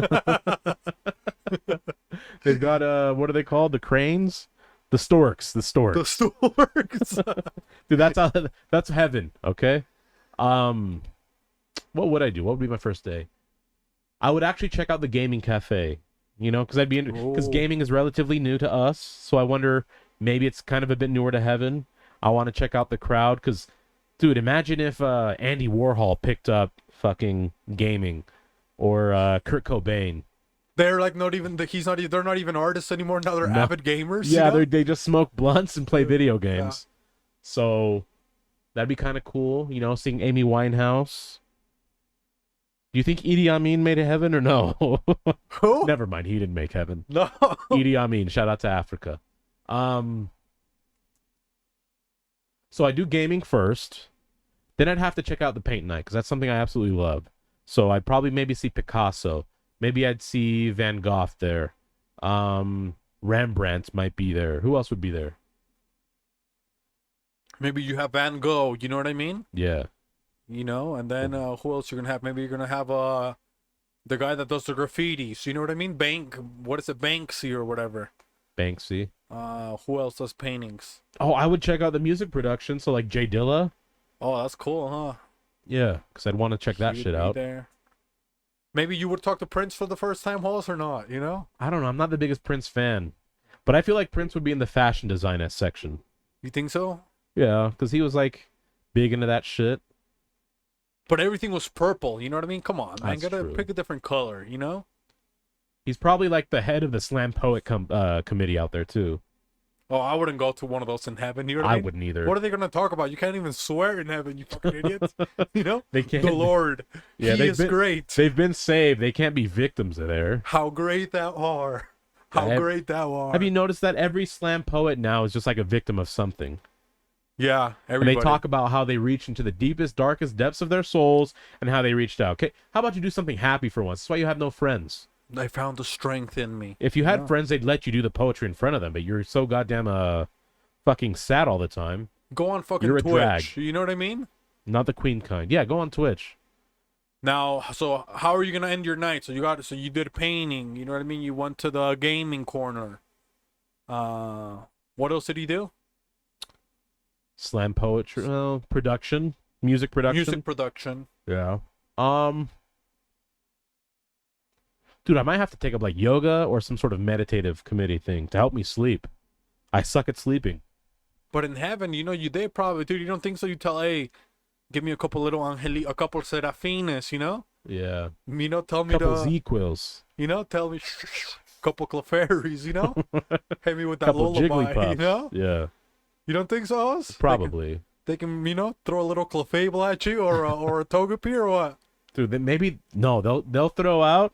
they've got what are they called? The cranes? The storks. The storks. The storks. Dude, that's heaven, okay? What would I do? What would be my first day? I would actually check out the gaming cafe, you know, because Oh. gaming is relatively new to us. So I wonder, maybe it's kind of a bit newer to heaven. I want to check out the crowd because, dude, imagine if Andy Warhol picked up fucking gaming, or Kurt Cobain. They're like not even they're not even artists anymore. Now they're No. avid gamers. Yeah, you know? they just smoke blunts and play video games. So That'd be kind of cool, you know, seeing Amy Winehouse. Do you think Idi Amin made a heaven or no? Who? Never mind, he didn't make heaven. No. Idi Amin, shout out to Africa. So I do gaming first. Then I'd have to check out the paint night because that's something I absolutely love. So I'd probably maybe see Picasso. Maybe I'd see Van Gogh there. Rembrandt might be there. Who else would be there? Maybe you have Van Gogh, you know what I mean? Yeah. You know, and then who else you're gonna have? Maybe you're gonna have the guy that does the graffitis, you know what I mean? What is it, Banksy or whatever. Banksy. Who else does paintings? Oh, I would check out the music production. So like Jay Dilla. Oh, that's cool, huh? Yeah, because I'd want to check that He'd shit be out. there. Maybe you would talk to Prince for the first time, Hollis, or not, you know? I don't know. I'm not the biggest Prince fan. But I feel like Prince would be in the fashion design section. You think so? Yeah, because he was like big into that shit. But everything was purple, you know what I mean? Come on, man. That's Gotta true. pick a different color, you know? He's probably like the head of the slam poet committee out there too. Oh, I wouldn't go to one of those in heaven, you know what I mean? wouldn't either. What are they gonna talk about? You can't even swear in heaven, you fucking idiots. You know? They can't. The Lord. Yeah, He is great. They've been saved. They can't be victims of there. How great thou art. How great thou art. Have you noticed that every slam poet now is just like a victim of something? Yeah, And everybody. they talk about how they reach into the deepest, darkest depths of their souls and how they reached out. Okay, how about you do something happy for once? That's why you have no friends. I found the strength in me. If you had friends, they'd let you do the poetry in front of them, but you're so goddamn fucking sad all the time. Go on fucking You're a Twitch. drag. You know what I mean? Not the queen kind. Yeah, go on Twitch. Now, so how are you gonna end your night? So you did painting. You know what I mean? You went to the gaming corner. What else did he do? Slam poetry, production, music production. Music production. Yeah. Dude, I might have to take up like yoga or some sort of meditative committee thing to help me sleep. I suck at sleeping. But in heaven, you know, they probably, dude, you don't think so? You tell, hey, give me a couple little a couple serafines, you know? Yeah. You know, tell me Couple Z-quills. you know, tell me couple clefaries, you know? Hit me with that Couple lullaby, Jigglypuffs. you know? Yeah. You don't think so, Oz? Probably. They can, you know, throw a little clefable at you or a togepi or what? Dude, then maybe they'll throw out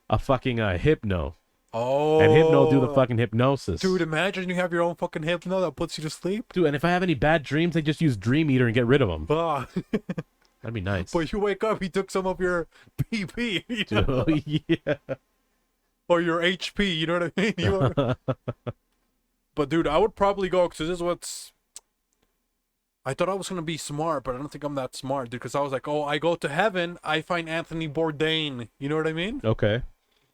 a fucking hypno. Oh. And hypno do the fucking hypnosis. Dude, imagine you have your own fucking hypno that puts you to sleep. Dude, and if I have any bad dreams, they just use Dream Eater and get rid of them. Ah. That'd be nice. But you wake up, he took some of your PP, you know? Dude, yeah. Or your HP, you know what I mean? But dude, I would probably go, because this is what's... I thought I was going to be smart, but I don't think I'm that smart, dude, because I was like, oh, I go to heaven, I find Anthony Bourdain, you know what I mean? Okay.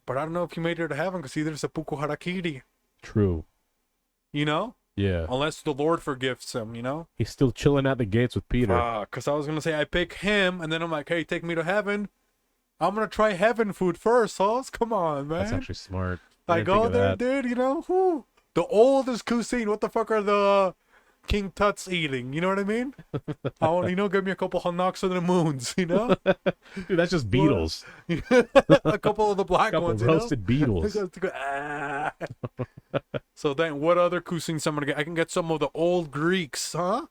But I don't know if he made it to heaven, because either it's a Puku Harakiri, True. you know? Yeah. Unless the Lord forgives him, you know? He's still chilling at the gates with Peter. Because I was going to say, I pick him, and then I'm like, hey, take me to heaven. I'm going to try heaven food first, Sauce. Come on, man. That's actually smart. I didn't go think of there, that. dude, you know? Whew. The oldest cuisine. What the fuck are the King Tuts eating? You know what I mean? I want, you know, give me a couple of knocks of the moons, you know? Dude, that's just beetles. A couple of the black Couple ones, roasted beetles. Ah. So then, what other cuisines I'm gonna get? I can get some of the old Greeks, huh?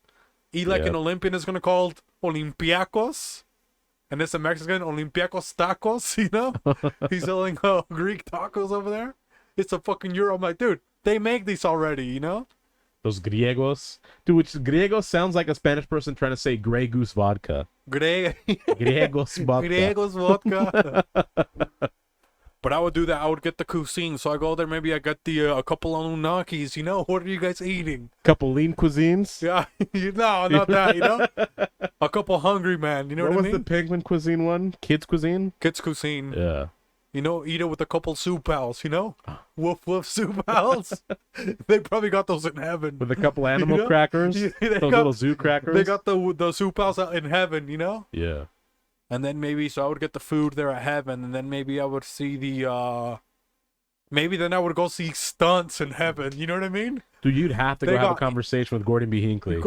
Eat like Yep. an Olympian is gonna called Olympiacos. And it's a Mexican, Olympiacos tacos, you know? He's selling Greek tacos over there. It's a fucking euro. I'm like, dude, they make these already, you know? Those griegos. Dude, which griegos sounds like a Spanish person trying to say Grey Goose vodka. Griegos vodka. Griegos vodka. But I would do that. I would get the cuisine. So I go there. Maybe I get the a couple of unakis. You know, what are you guys eating? Couple lean cuisines. Yeah, no, not that. You know, a couple hungry man. You know what I was mean? the penguin cuisine one? Kids cuisine? Kids cuisine. Yeah. You know, eat it with a couple soup pals. You know, woof woof soup pals. They probably got those in heaven. With a couple animal know? crackers. They Those got- little zoo crackers. They got the soup pals out in heaven. You know. Yeah. And then maybe, so I would get the food there at heaven, and then maybe I would see the, maybe then I would go see stunts in heaven, you know what I mean? Dude, you'd have to They go have a got- conversation with Gordon B. Hinckley.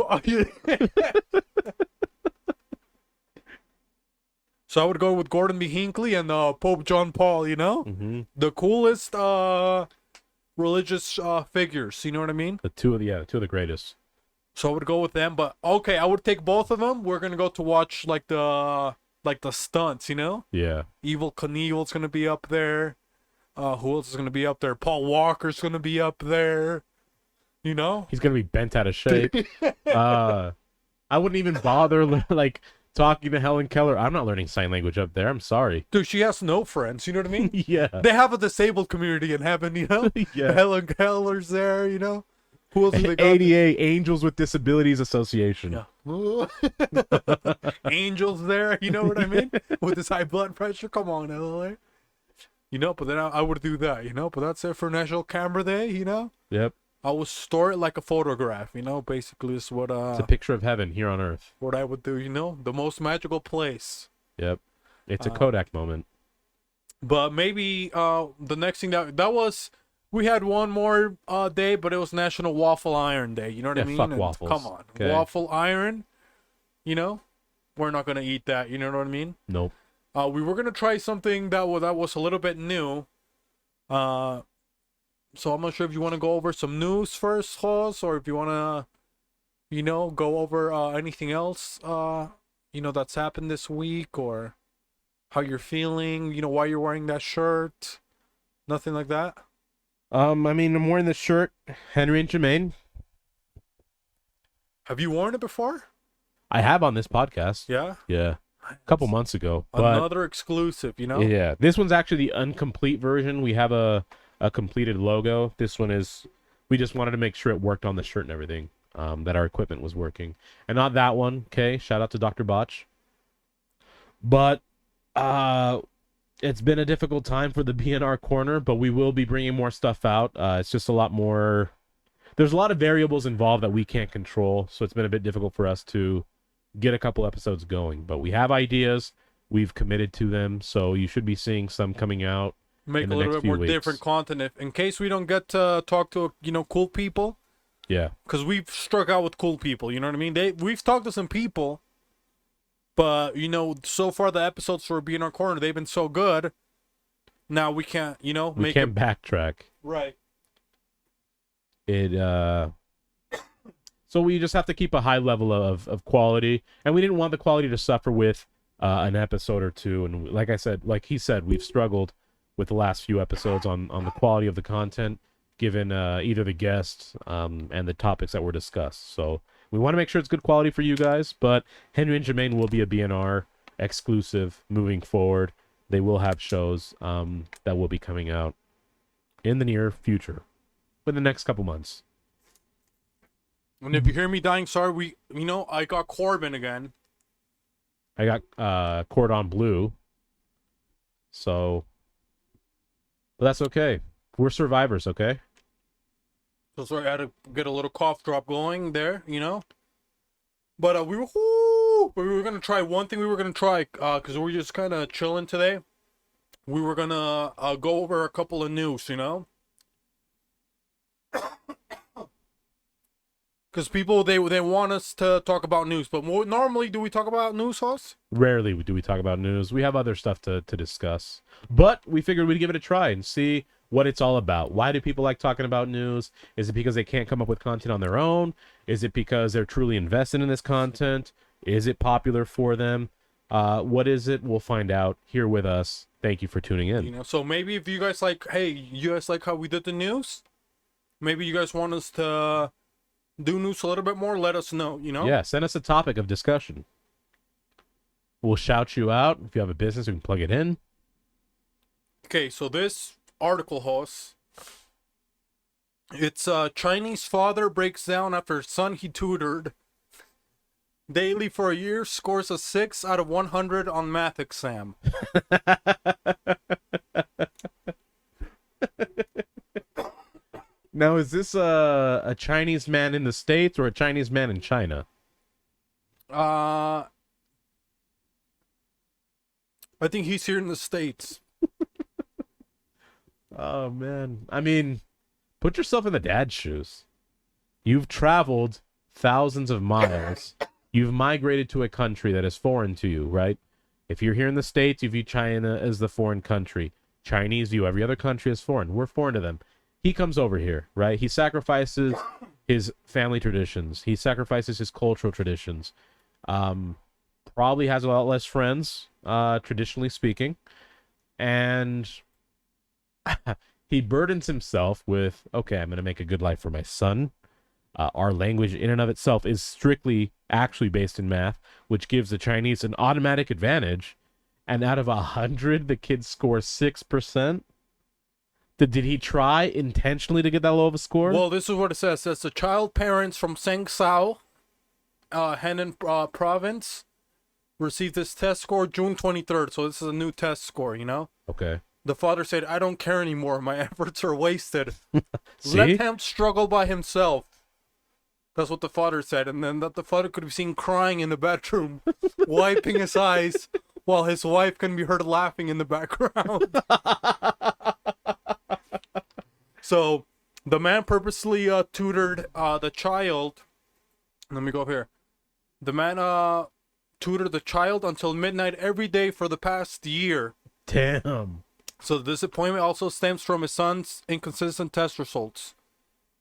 So I would go with Gordon B. Hinckley and Pope John Paul, you know? Mm-hmm. The coolest religious figures, you know what I mean? The two of the greatest. So I would go with them, but okay, I would take both of them. We're gonna go to watch like the stunts, you know? Yeah. Evil Knievel's gonna be up there. Who else is gonna be up there? Paul Walker's gonna be up there. You know? He's gonna be bent out of shape. I wouldn't even bother like talking to Helen Keller. I'm not learning sign language up there. I'm sorry. Dude, she has no friends, you know what I mean? Yeah. They have a disabled community in heaven, you know? Yeah. Helen Keller's there, you know? Who else do they got? ADA, Angels with Disabilities Association. Yeah. Angels there, you know what I mean? With this high blood pressure, come on, LA. You know, but then I would do that, you know? But that's it for National Camera Day, you know? Yep. I would store it like a photograph, you know? Basically, is what It's a picture of heaven here on Earth. what I would do, you know? The most magical place. Yep. It's a Kodak moment. But maybe the next thing that was, we had one more day, but it was National Waffle Iron Day. You know what I mean? Fuck And waffles. come on, Okay. waffle iron. You know, we're not gonna eat that. You know what I mean? Nope. We were gonna try something that was a little bit new. So I'm not sure if you want to go over some news first, Hoss, or if you want to, you know, go over anything else, you know, that's happened this week, or how you're feeling. You know, why you're wearing that shirt. Nothing like that. I mean, I'm wearing this shirt, Henry and Jermaine. Have you worn it before? I have on this podcast. Yeah. Yeah. A couple months ago. But Another exclusive, you know? yeah, this one's actually the incomplete version. We have a completed logo. This one is, we just wanted to make sure it worked on the shirt and everything, that our equipment was working. And not that one, okay? Shout out to Dr. Botch. But it's been a difficult time for the BNR corner, but we will be bringing more stuff out. It's just a lot more, there's a lot of variables involved that we can't control, so it's been a bit difficult for us to get a couple episodes going. But we have ideas, we've committed to them, so you should be seeing some coming out. Make in a the little next bit more few weeks. different content in case we don't get to talk to, you know, cool people. Yeah. Because we've struck out with cool people, you know what I mean? We've talked to some people, but, you know, so far the episodes for BNR Corner, they've been so good. Now we can't, you know, We can't backtrack. Right. So we just have to keep a high level of quality, and we didn't want the quality to suffer with an episode or two. And like I said, like he said, we've struggled with the last few episodes on the quality of the content, given either the guests and the topics that were discussed. So we want to make sure it's good quality for you guys, but Henry and Jermaine will be a BNR exclusive moving forward. They will have shows that will be coming out in the near future, within the next couple months. And if you hear me dying, sorry, you know, I got Corbin again. I got Cordon Bleu. So, but that's okay. We're survivors, okay? So sorry, I had to get a little cough drop going there, you know. But we were gonna try one thing. We were gonna try because we're just kind of chilling today. We were gonna go over a couple of news, you know. Because people they want us to talk about news, but more normally do we talk about news, Hoss? Rarely do we talk about news. We have other stuff to discuss. But we figured we'd give it a try and see what it's all about. Why do people like talking about news? Is it because they can't come up with content on their own? Is it because they're truly invested in this content? Is it popular for them? What is it? We'll find out here with us. Thank you for tuning in. You know, so maybe if you guys like, hey, you guys like how we did the news? Maybe you guys want us to do news a little bit more, let us know, you know? Yeah, send us a topic of discussion. We'll shout you out. If you have a business, we can plug it in. Okay, so this article, Hoss, it's Chinese father breaks down after son he tutored daily for a year scores a 6 out of 100 on math exam. Now, is this a Chinese man in the States or a Chinese man in China? I think he's here in the States. Oh, man. I mean, put yourself in the dad's shoes. You've traveled thousands of miles. You've migrated to a country that is foreign to you, right? If you're here in the States, you view China as the foreign country. Chinese view every other country as foreign. We're foreign to them. He comes over here, right? He sacrifices his family traditions. He sacrifices his cultural traditions. Probably has a lot less friends, traditionally speaking. And he burdens himself with, okay, I'm going to make a good life for my son. Our language in and of itself is strictly actually based in math, which gives the Chinese an automatic advantage. And out of 100, the kids score 6%. Did he try intentionally to get that low of a score? Well, this is what it says. It says the child parents from Sengsao, Henan province, received this test score June 23rd. So this is a new test score, you know? Okay. The father said, I don't care anymore. My efforts are wasted. See? Let him struggle by himself. That's what the father said. And then that the father could be seen crying in the bedroom, wiping his eyes, while his wife can be heard laughing in the background. So the man purposely tutored the child. Let me go up here. The man tutored the child until midnight every day for the past year. Damn. So the disappointment also stems from his son's inconsistent test results.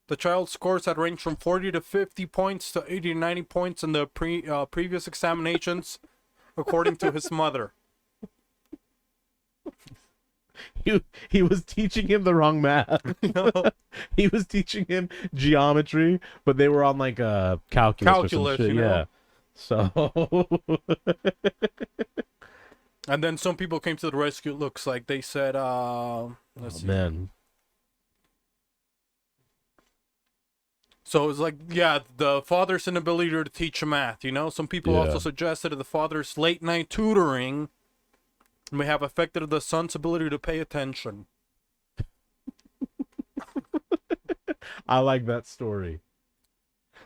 The child's scores had ranged from 40 to 50 points to 80 to 90 points in the previous examinations, according to his mother. He was teaching him the wrong math. He was teaching him geometry, but they were on like a calculus or some shit. You know? Yeah. So and then some people came to the rescue. It looks like they said, let's see. Man. So it's like, yeah, the father's inability to teach math, you know? Some people also suggested that the father's late night tutoring may have affected the son's ability to pay attention. I like that story.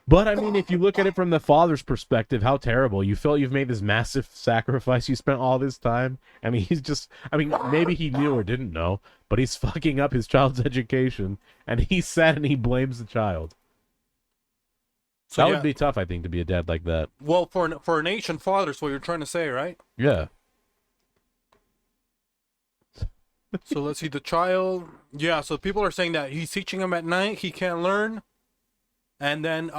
But I mean, if you look at it from the father's perspective, how terrible. You felt you've made this massive sacrifice. You spent all this time. I mean, maybe he knew or didn't know, but he's fucking up his child's education. And he's sad and he blames the child. So that would be tough, I think, to be a dad like that. Well, for an Asian father, is what you're trying to say, right? Yeah. So let's see, the child. Yeah, so people are saying that he's teaching him at night. He can't learn. And then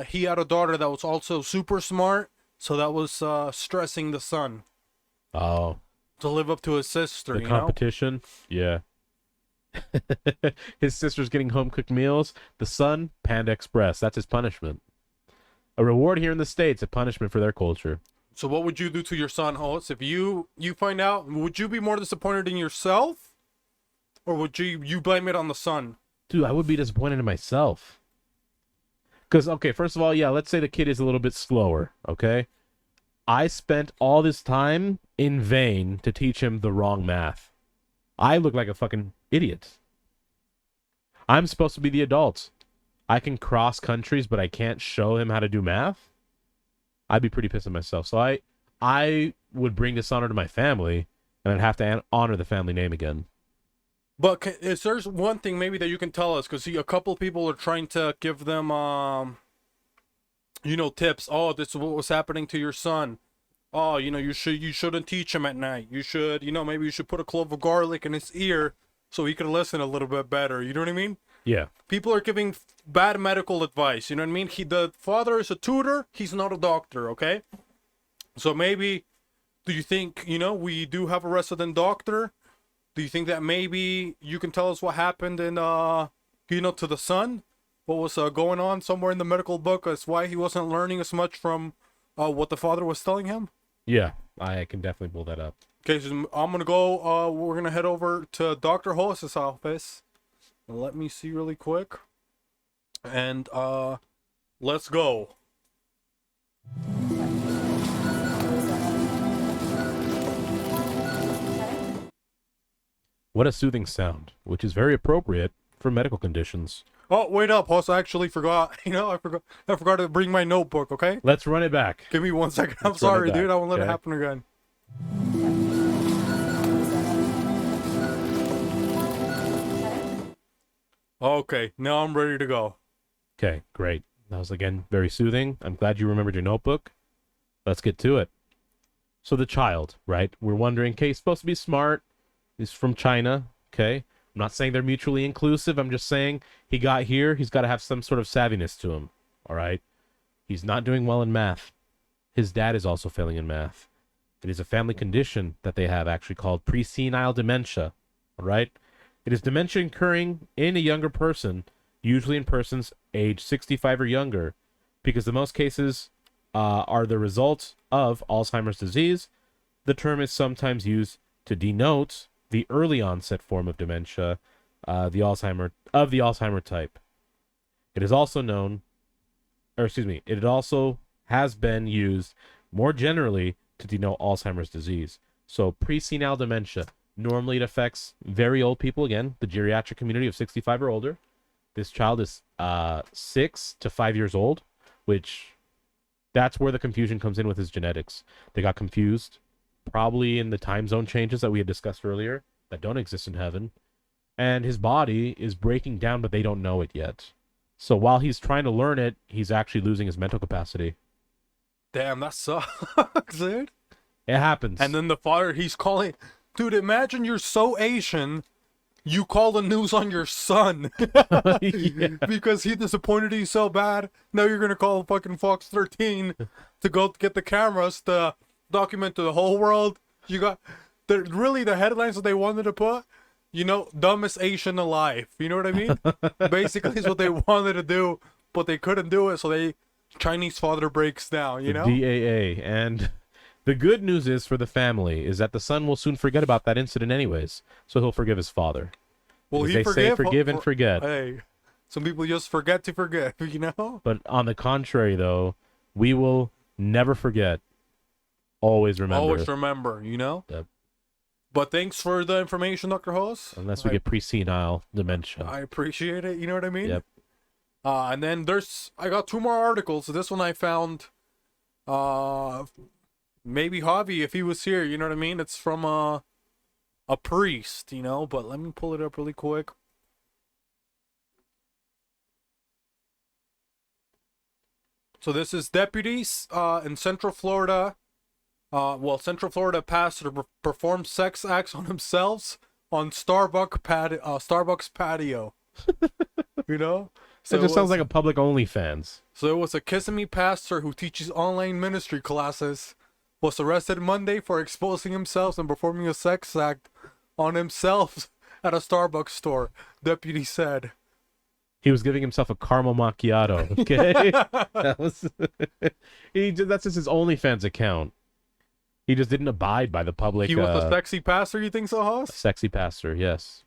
he had a daughter that was also super smart. So that was stressing the son. Oh. To live up to his sister, the competition? Yeah. His sister's getting home-cooked meals. The son, Panda Express. That's his punishment. A reward here in the States, a punishment for their culture. So what would you do to your son, Holtz? If you find out, would you be more disappointed in yourself? Or would you blame it on the son? Dude, I would be disappointed in myself. Because, okay, first of all, yeah, let's say the kid is a little bit slower, okay? I spent all this time in vain to teach him the wrong math. I look like a fucking idiot. I'm supposed to be the adult. I can cross countries, but I can't show him how to do math. I'd be pretty pissed at myself. So I would bring dishonor to my family, and I'd have to honor the family name again. But is there's one thing maybe that you can tell us? Because a couple people are trying to give them, tips. Oh, this is what was happening to your son. Oh, you shouldn't teach him at night. You should, maybe you should put a clove of garlic in his ear so he can listen a little bit better. You know what I mean? Yeah. People are giving bad medical advice. You know what I mean? The father is a tutor. He's not a doctor, okay? So maybe, do you think, we do have a resident doctor? Do you think that maybe you can tell us what happened in, to the son? What was going on somewhere in the medical book as why he wasn't learning as much from what the father was telling him? Yeah, I can definitely pull that up. Okay, so I'm going to go, we're going to head over to Dr. Hollis' office. Let me see really quick. And let's go. What a soothing sound, which is very appropriate for medical conditions. Oh, wait up, Hoss. I actually forgot. I forgot to bring my notebook, okay? Let's run it back. Give me 1 second. I'm sorry, dude. I won't let it happen again. Okay, now I'm ready to go. Okay, great. That was, again, very soothing. I'm glad you remembered your notebook. Let's get to it. So the child, right? We're wondering, okay, he's supposed to be smart. He's from China, okay? I'm not saying they're mutually inclusive. I'm just saying he got here. He's got to have some sort of savviness to him. All right. He's not doing well in math. His dad is also failing in math. It is a family condition that they have actually called presenile dementia. All right. It is dementia occurring in a younger person, usually in persons age 65 or younger, because in most cases are the result of Alzheimer's disease. The term is sometimes used to denote the early onset form of dementia, the Alzheimer type. It is also known, it also has been used more generally to denote Alzheimer's disease. So presenile dementia, normally it affects very old people, again, the geriatric community of 65 or older. This child is 6 to 5 years old, which that's where the confusion comes in with his genetics. They got confused, probably in the time zone changes that we had discussed earlier that don't exist in heaven. And his body is breaking down, but they don't know it yet. So while he's trying to learn it, he's actually losing his mental capacity. Damn, that sucks, dude. It happens. And then the father, he's calling... Dude, imagine you're so Asian, you call the news on your son. Yeah. Because he disappointed you so bad. Now you're going to call fucking Fox 13 to go get the cameras to document to the whole world. You got... really, the headlines that they wanted to put, you know, dumbest Asian alive. You know what I mean? Basically, is what they wanted to do, but they couldn't do it, so they... Chinese father breaks down, you know? DAA. And the good news is for the family is that the son will soon forget about that incident anyways. So he'll forgive his father. Well, they say forgive and forget. Hey, some people just forget to forget, you know? But on the contrary, though, we will never forget. Always remember. Always remember, you know? Yep. But thanks for the information, Dr. Hoss. Unless we get presenile dementia. I appreciate it, you know what I mean? Yep. And then I got 2 more articles. This one I found, maybe Javi, if he was here, you know what I mean? It's from a priest, you know, but let me pull it up really quick. So this is deputies in Central Florida. Central Florida pastor performed sex acts on themselves on Starbucks patio. You know? So it just sounds like a public OnlyFans. So it was a Kissimmee pastor who teaches online ministry classes was arrested Monday for exposing himself and performing a sex act on himself at a Starbucks store, deputy said. He was giving himself a caramel macchiato, okay? That's just his OnlyFans account. He just didn't abide by the public... He was a sexy pastor, you think so, Hoss? A sexy pastor, yes.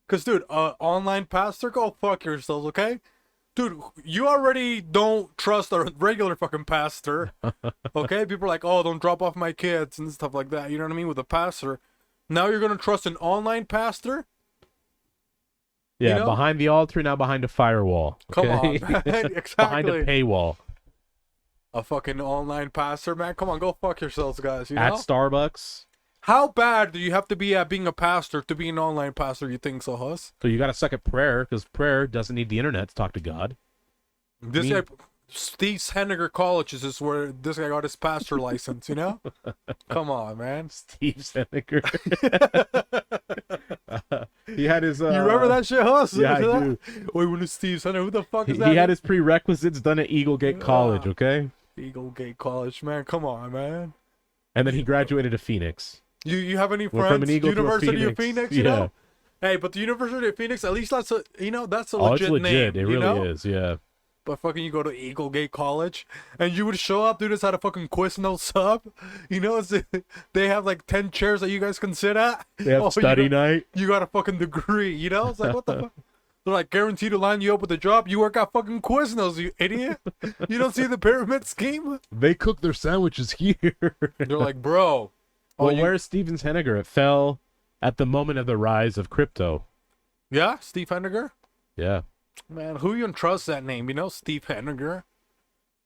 Because, dude, online pastor, go fuck yourselves, okay? Dude, you already don't trust a regular fucking pastor, okay? People are like, oh, don't drop off my kids and stuff like that, you know what I mean, with a pastor. Now you're going to trust an online pastor? Yeah, you know? Behind the altar, now behind a firewall. Okay? Come on, man. Exactly. Behind a paywall. A fucking online pastor, man. Come on, go fuck yourselves, guys, you know? At Starbucks. How bad do you have to be at being a pastor to be an online pastor, you think so, Huss? So you got to suck at prayer, because prayer doesn't need the internet to talk to God. This guy, Steve Henniger College is where this guy got his pastor license, you know? Come on, man. Steve Henniger. He had his... you remember that shit, Huss? Yeah, I do. Wait, when is Steve Henniger? Who the fuck is that? He had his prerequisites done at Eagle Gate College, okay? Eagle Gate College, man. Come on, man. And then he graduated to Phoenix. You have any Went friends? from an Eagle University to a of Phoenix, yeah. you know? Hey, but the University of Phoenix, at least that's a It's legit legit. name. It really know? is, yeah. But fucking you go to Eagle Gate College and you would show up, dude, it's at a fucking Quizno sub. You know, they have like 10 chairs that you guys can sit at. They have study night. You got a fucking degree, you know? It's like, what the fuck? They're like, guaranteed to line you up with a job. You work at fucking Quiznos, you idiot. You don't see the pyramid scheme? They cook their sandwiches here. They're like, bro. Well, where's Steven Henniger? It fell at the moment of the rise of crypto. Yeah? Steve Henniger? Yeah. Man, who even trusts that name? You know, Steve Henniger?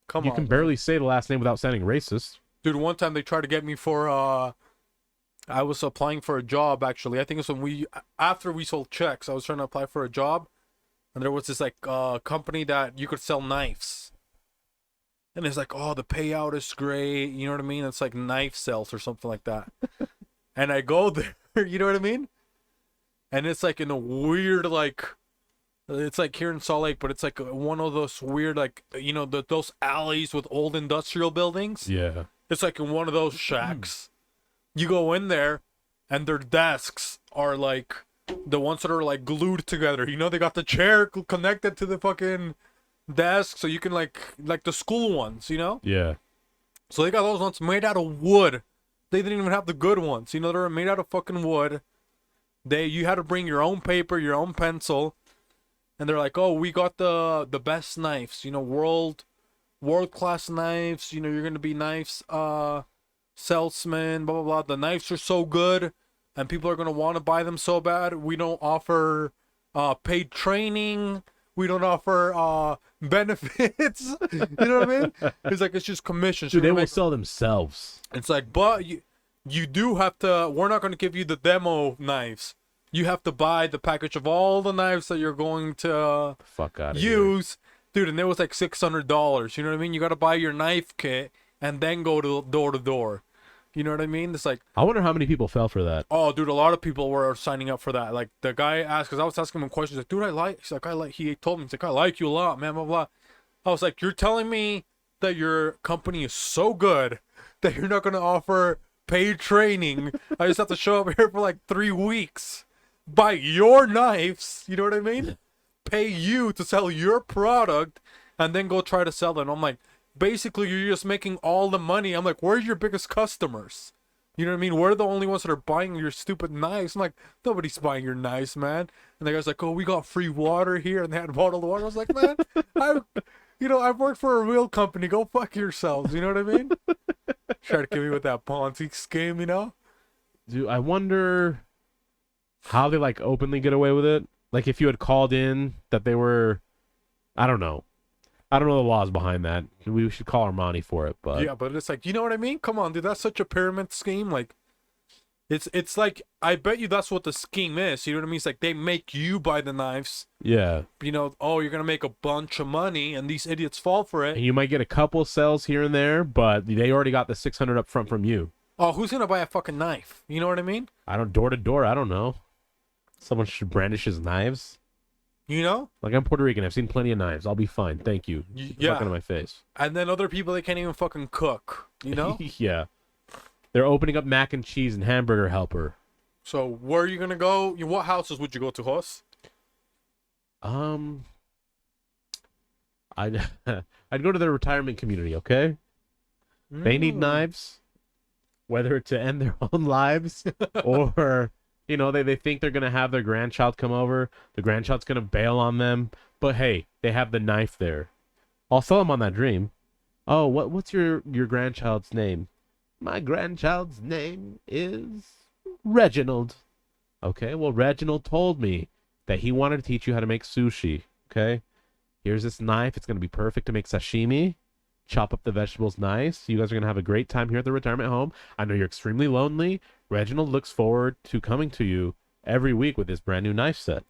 Come on. You can barely say the last name without sounding racist. Dude, one time they tried to get me for, I was applying for a job, actually. I think it's when after we sold checks, I was trying to apply for a job. And there was this, like, company that you could sell knives. And it's like, oh, the payout is great. You know what I mean? It's like knife sales or something like that. And I go there, you know what I mean? and it's like in a weird like, it's like here in Salt Lake, but it's like one of those weird like, you know, those alleys with old industrial buildings. Yeah. It's like in one of those shacks. You go in there, and their desks are like the ones that are like glued together. You know, they got the chair connected to the fucking desk, so you can like the school ones. You know. Yeah. So they got those ones made out of wood. They didn't even have the good ones. You know, they were made out of fucking wood. You had to bring your own paper, your own pencil, and they're like, oh, we got the best knives. You know, world class knives. You know, you're gonna be knives salesman. Blah blah blah. The knives are so good, and people are gonna want to buy them so bad. We don't offer paid training. We don't offer benefits. You know what I mean? It's like, it's just commissions. Dude, they will sell themselves. It's like, but you do have to, we're not going to give you the demo knives. You have to buy the package of all the knives that you're going to Fuck out of use. Dude, and it was like $600. You know what I mean? You got to buy your knife kit and then go to door. You know what I mean? It's like, I wonder how many people fell for that. oh, dude, a lot of people were signing up for that. Like, the guy asked, because I was asking him questions, like, dude, he told me, he's like, I like you a lot, man, blah, blah. I was like, you're telling me that your company is so good that you're not going to offer paid training. I just have to show up here for like 3 weeks, buy your knives, you know what I mean? Pay you to sell your product, and then go try to sell them. I'm like, basically, you're just making all the money. I'm like, where's your biggest customers? You know what I mean? We're the only ones that are buying your stupid knives. I'm like, nobody's buying your knives, man. And the guy's like, oh, we got free water here, and they had bottled water. I was like, man, I've worked for a real company. Go fuck yourselves. You know what I mean? Try to get me with that Ponzi scheme, you know? Dude, I wonder how they like openly get away with it. Like if you had called in that they were, I don't know the laws behind that. We should call Armani for it, but yeah, but it's like, you know what I mean? Come on, dude, that's such a pyramid scheme. Like, it's like, I bet you that's what the scheme is. You know what I mean? It's like they make you buy the knives. yeah. You know, oh, you're gonna make a bunch of money, and these idiots fall for it. And you might get a couple sales here and there, but they already got the 600 up front from you. Oh, who's gonna buy a fucking knife? You know what I mean? I don't door to door. I don't know. Someone should brandish his knives. You know? Like, I'm Puerto Rican. I've seen plenty of knives. I'll be fine. Thank you. Yeah. Fucking on my face. And then other people, they can't even fucking cook. You know? Yeah. They're opening up mac and cheese and hamburger helper. So where are you gonna go? What houses would you go to, Hoss? I'd I'd go to the retirement community. Okay. They need knives, whether to end their own lives or, you know, they think they're going to have their grandchild come over. The grandchild's going to bail on them. But, hey, they have the knife there. I'll sell them on that dream. Oh, what's your grandchild's name? My grandchild's name is Reginald. Okay, well, Reginald told me that he wanted to teach you how to make sushi. Okay, here's this knife. It's going to be perfect to make sashimi. Chop up the vegetables nice. You guys are going to have a great time here at the retirement home. I know you're extremely lonely. Reginald looks forward to coming to you every week with this brand new knife set.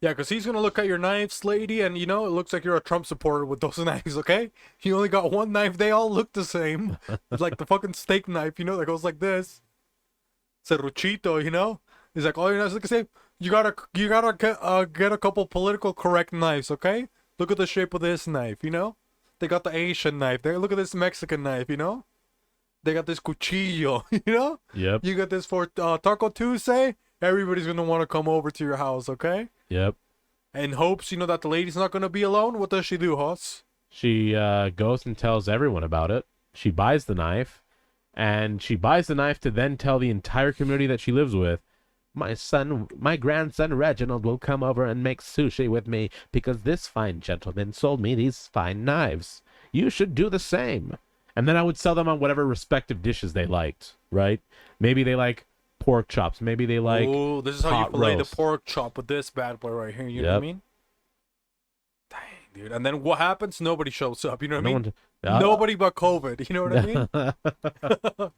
Yeah, because he's going to look at your knives, lady, and, you know, it looks like you're a Trump supporter with those knives, okay? You only got one knife. They all look the same. It's like the fucking steak knife, you know, that goes like this. Serruchito, you know? He's like, all your knives look the same. You gotta get a couple political correct knives, okay? Look at the shape of this knife, you know? They got the Asian knife. Look at this Mexican knife, you know? They got this cuchillo, you know? Yep. You got this for Taco Tuesday. Everybody's going to want to come over to your house, okay? Yep. And hopes, you know, that the lady's not going to be alone. What does she do, Hoss? She goes and tells everyone about it. She buys the knife. And she buys the knife to then tell the entire community that she lives with, my grandson Reginald will come over and make sushi with me because this fine gentleman sold me these fine knives. You should do the same. And then I would sell them on whatever respective dishes they liked, right? Maybe they like pork chops. Maybe they like oh, this is how you hot fillet roast. The pork chop with this bad boy right here. You know what I mean? Dang, dude. And then what happens? Nobody shows up. You know what I mean? Nobody but COVID. You know what I mean?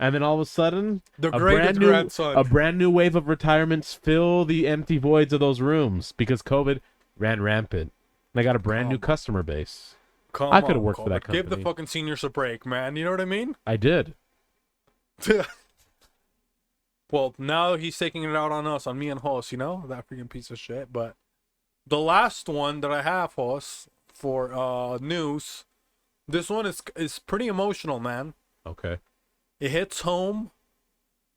And then all of a sudden, the greatest grandson. A brand new wave of retirements fill the empty voids of those rooms because COVID ran rampant. They got a brand new customer base. I could have worked for that company. Give the fucking seniors a break, man. You know what I mean? I did. Well, now he's taking it out on us, on me and Hoss, you know? That freaking piece of shit. But the last one that I have, Hoss, for news, this one is pretty emotional, man. Okay. It hits home.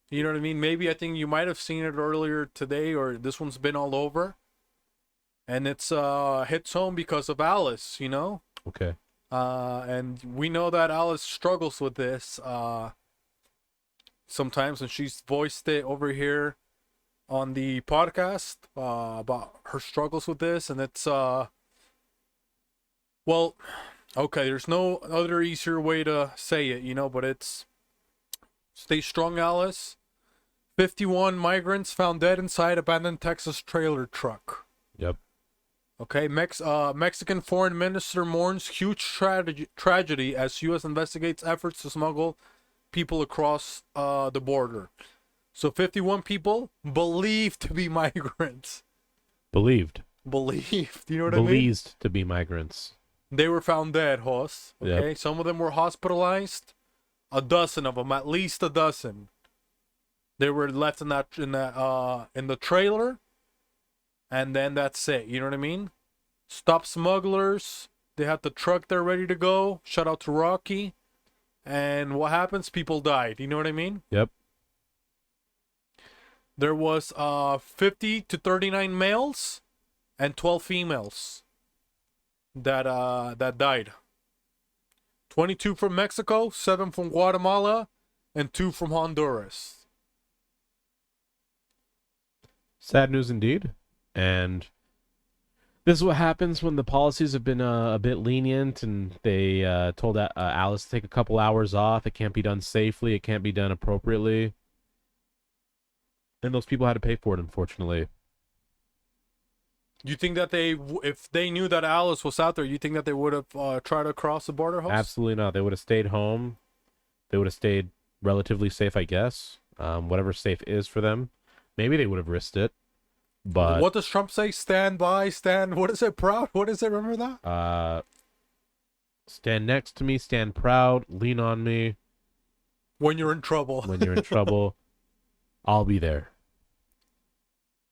You know what I mean? Maybe I think you might have seen it earlier today, or this one's been all over. And it's hits home because of Alice, you know? Okay. And we know that Alice struggles with this sometimes, and she's voiced it over here on the podcast about her struggles with this. And it's well, okay, there's no other easier way to say it, you know, but it's stay strong, Alice. 51 migrants found dead inside abandoned Texas trailer truck. Yep. Okay, Mexican foreign minister mourns huge tragedy as U.S. investigates efforts to smuggle people across the border. So 51 people believed to be migrants. Believed. Believed, you know what I mean? Believed to be migrants. They were found dead, Hoss. Okay, Yep. Some of them were hospitalized. A dozen of them, at least a dozen. They were left in the trailer, and then that's it. You know what I mean? Stop smugglers. They had the truck there ready to go. Shout out to Rocky. And what happens? People died. You know what I mean? Yep. There was 50 to 39 males and 12 females that died. 22 from Mexico, 7 from Guatemala, and 2 from Honduras. Sad news indeed. And this is what happens when the policies have been a bit lenient, and they told Alice to take a couple hours off. It can't be done safely. It can't be done appropriately. And those people had to pay for it, unfortunately. You think that if they knew that Alice was out there, you think that they would have tried to cross the border, Hoss? Absolutely not. They would have stayed home. They would have stayed relatively safe, I guess. Whatever safe is for them. Maybe they would have risked it. But what does Trump say? Stand by, stand. What is it? Proud? What is it? Remember that? Stand next to me, stand proud, lean on me. When you're in trouble. When you're in trouble, I'll be there.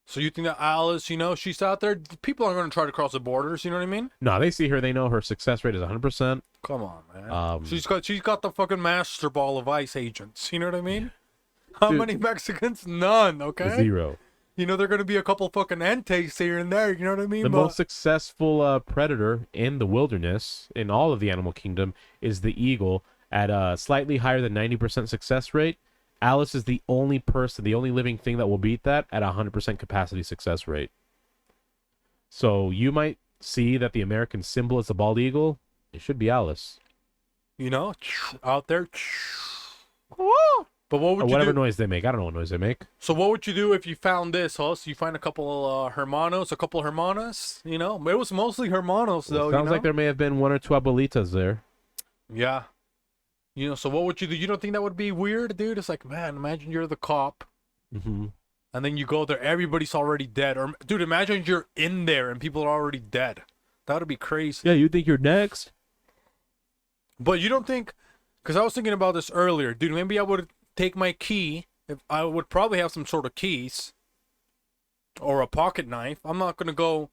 So you think that Alice, you know, she's out there? People aren't going to try to cross the borders. You know what I mean? No, they see her. They know her success rate is 100%. Come on, man. She's got the fucking master ball of ICE agents. You know what I mean? How many Mexicans? None. Okay. 0. You know, there are going to be a couple fucking entes here and there. You know what I mean? The most successful predator in the wilderness, in all of the animal kingdom, is the eagle at a slightly higher than 90% success rate. Alice is the only person, the only living thing that will beat that at 100% capacity success rate. So you might see that the American symbol is the bald eagle. It should be Alice. You know, out there. But what would or you whatever do? Noise they make. I don't know what noise they make. So what would you do if you found this, Hoss? You find a couple hermanos, a couple hermanas, you know? It was mostly hermanos, though, Sounds like there may have been 1 or 2 abuelitas there. Yeah. You know, so what would you do? You don't think that would be weird, dude? It's like, man, imagine you're the cop. Mm-hmm. And then you go there, everybody's already dead. Or, dude, imagine you're in there and people are already dead. That would be crazy. Yeah, you think you're next? But you don't think... Because I was thinking about this earlier. Dude, maybe I would take my key. If I would probably have some sort of keys. Or a pocket knife. I'm not going to go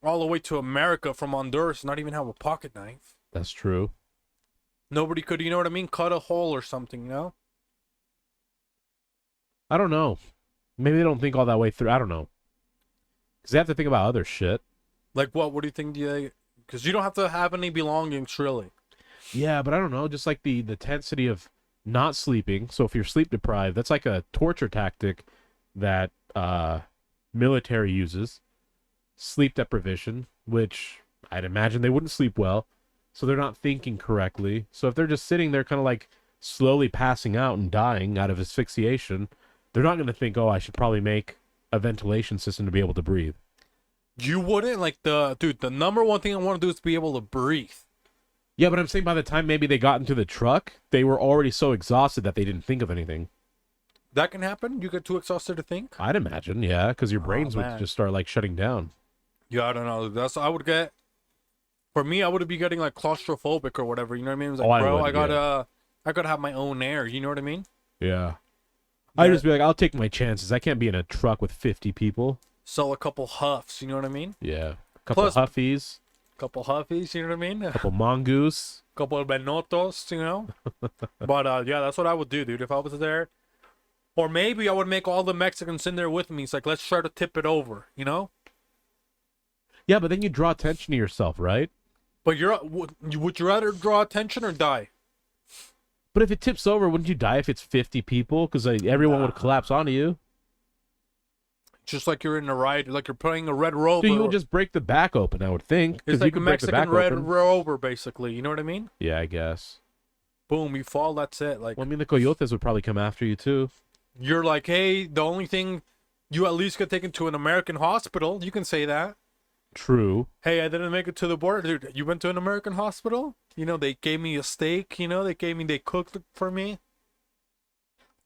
all the way to America from Honduras and not even have a pocket knife. That's true. Nobody could, you know what I mean? Cut a hole or something, you know? I don't know. Maybe they don't think all that way through. I don't know. Because they have to think about other shit. Like what? What do you think? Because you don't have to have any belongings, really. Yeah, but I don't know. Just like the tensity of not sleeping. So if you're sleep deprived, that's like a torture tactic that military uses. Sleep deprivation, which I'd imagine they wouldn't sleep well. So they're not thinking correctly. So if they're just sitting there kind of like slowly passing out and dying out of asphyxiation, they're not going to think, oh, I should probably make a ventilation system to be able to breathe. You wouldn't? Like, dude, the number one thing I want to do is to be able to breathe. Yeah, but I'm saying by the time maybe they got into the truck, they were already so exhausted that they didn't think of anything. That can happen? You get too exhausted to think? I'd imagine, yeah, because your brains would just start like shutting down. Yeah, I don't know. That's I would get. For me, I would be getting like claustrophobic or whatever. You know what I mean? It's like, Oh, I bro, would, I gotta have my own air. You know what I mean? Yeah. I'd just be like, I'll take my chances. I can't be in a truck with 50 people. Sell a couple huffs, you know what I mean? Yeah. A couple Plus- huffies. Couple huffies, you know what I mean? A couple mongoose. Couple of benotos, you know? But yeah, that's what I would do, dude, if I was there. Or maybe I would make all the Mexicans in there with me. It's like, let's try to tip it over, you know? Yeah, but then you draw attention to yourself, right? But would you rather draw attention or die? But if it tips over, wouldn't you die if it's 50 people? Because everyone would collapse onto you. Just like you're in a ride, like you're playing a Red Rover. So you would just break the back open, I would think. It's like you a can break the Mexican back Red open. Rover, basically. You know what I mean? Yeah, I guess. Boom, you fall, that's it. Like, Well, I mean, the coyotes would probably come after you, too. you're like, hey, the only thing, you at least get taken to an American hospital. You can say that. True. Hey, I didn't make it to the border. Dude, you went to an American hospital? You know, they gave me a steak, you know, they cooked it for me.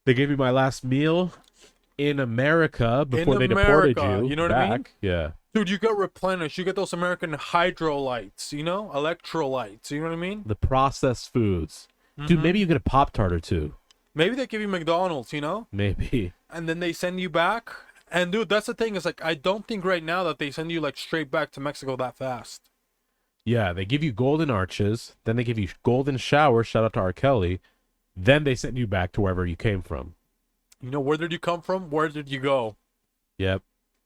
They gave me my last meal in America before they deported America, you. you know what I mean? Yeah. Dude, you get replenished. You get those American hydrolytes, you know? Electrolytes, you know what I mean? The processed foods. Dude, maybe you get a Pop-Tart or two. Maybe they give you McDonald's, you know? Maybe. And then they send you back. And dude, that's the thing, is like, I don't think right now that they send you like straight back to Mexico that fast. Yeah, they give you golden arches, then they give you golden showers, shout out to R. Kelly, then they send you back to wherever you came from. You know, where did you come from? Where did you go? Yep.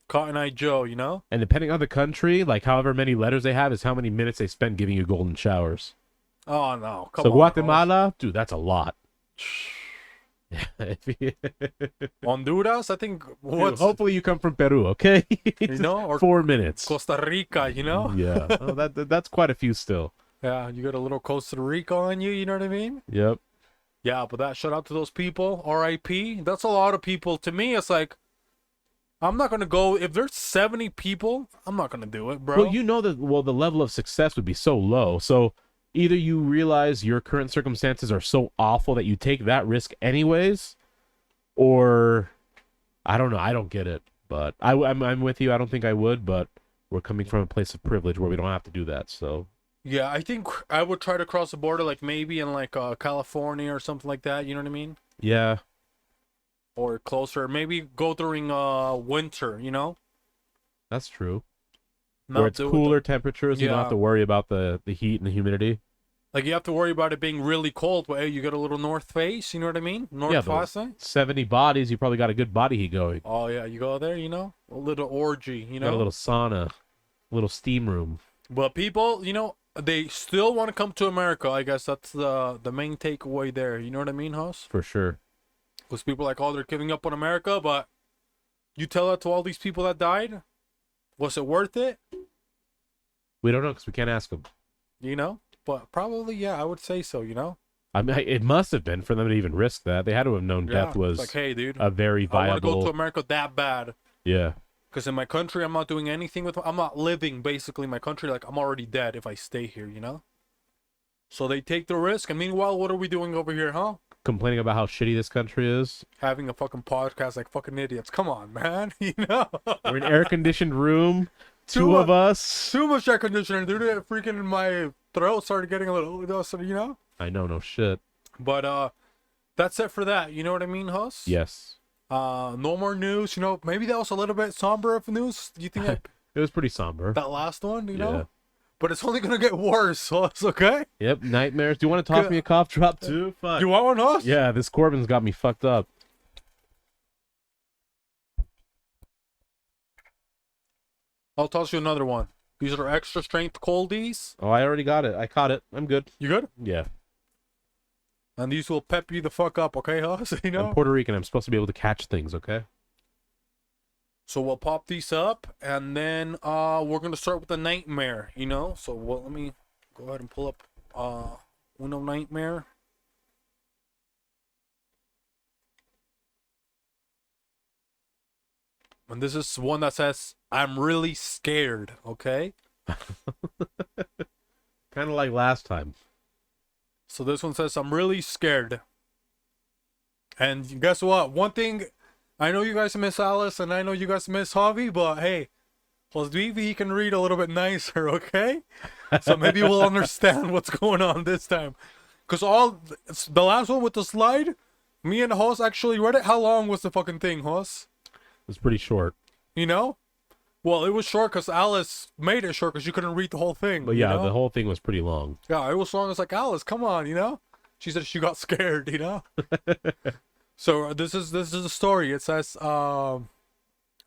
Cotton Eye Joe, you know? And depending on the country, like however many letters they have is how many minutes they spend giving you golden showers. Oh, no. Come So on. Guatemala, dude, that's a lot. Honduras, I think, Dude, hopefully you come from Peru, okay? you know? Or 4 minutes. Costa Rica, you know? Yeah. Oh, that's quite a few still. Yeah, you got a little Costa Rica on you, you know what I mean? Yep. Yeah, but that shout out to those people, R.I.P. That's a lot of people. To me, it's like, I'm not gonna go. If there's 70 people, I'm not gonna do it, bro. Well, you know that. Well, the level of success would be so low. So either you realize your current circumstances are so awful that you take that risk anyways, or I don't know. I don't get it, but I'm with you. I don't think I would, but we're coming from a place of privilege where we don't have to do that. So Yeah, I think I would try to cross the border, like maybe in like California or something like that. You know what I mean? yeah, Or closer. Maybe go during winter. You know? that's true. Not Where it's do it- cooler temperatures, you don't Yeah. have to worry about the heat and the humidity. Like you have to worry about it being really cold, but hey, you got a little north face. You know what I mean? North Yeah, face. 70 bodies, you probably got a good body heat going. Oh yeah, you go there. You know, a little orgy. You Got a know, little sauna, a little steam room. but people, you know, they still want to come to America. I guess that's the main takeaway there. You know what I mean, Hoss? For sure. Because people are like, oh, they're giving up on America, but you tell that to all these people that died, was it worth it? We don't know because we can't ask them. You know, but probably yeah, I would say so. You know, I mean, it must have been for them to even risk that. They had to have known yeah. death was It's like, hey, dude, a very I want to go viable. to America that bad. Yeah, Because in my country, I'm not doing anything with. I'm not living basically in my country. Like I'm already dead if I stay here. You know. So they take the risk, and meanwhile, what are we doing over here, huh? complaining about how shitty this country is. Having a fucking podcast like fucking idiots. Come on, man. You know. We're in an air-conditioned room, two Too of us. Too much air conditioner, dude. It freaking my throat started getting a little, you know. I know, no shit. But that's it for that. You know what I mean, Huss? Yes, No more news. You know, maybe that was a little bit somber of news. Do you think it was pretty somber. that last one? You know. Yeah. But it's only gonna get worse, Huss. Okay. Yep, nightmares. Do you want to toss me a cough drop too? Fuck. You want one, Huss? Yeah, this Corbin's got me fucked up. I'll toss you another one. These are extra strength coldies. Oh, I already got it. I caught it. I'm good. You good? Yeah. And these will pep you the fuck up, okay, Huss? You know. I'm Puerto Rican. I'm supposed to be able to catch things, okay? So we'll pop these up, and then we're gonna start with the nightmare, you know. So let me go ahead and pull up Uno Nightmare. And this is one that says, "I'm really scared." Okay. Kind of like last time. So this one says, "I'm really scared." And guess what? One thing. I know you guys miss Alice, and I know you guys miss Javi, but hey, plus Beefy, he can read a little bit nicer, okay? So maybe we'll understand what's going on this time. Because the last one with the slide, Me and the host actually read it. How long was the fucking thing, host? It was pretty short. You know? Well, it was short because Alice made it short because you couldn't read the whole thing. But yeah, the whole thing was pretty long. Yeah, it was long. It's like, Alice, come on, you know? She said she got scared, you know? So this is the story. It says, I'm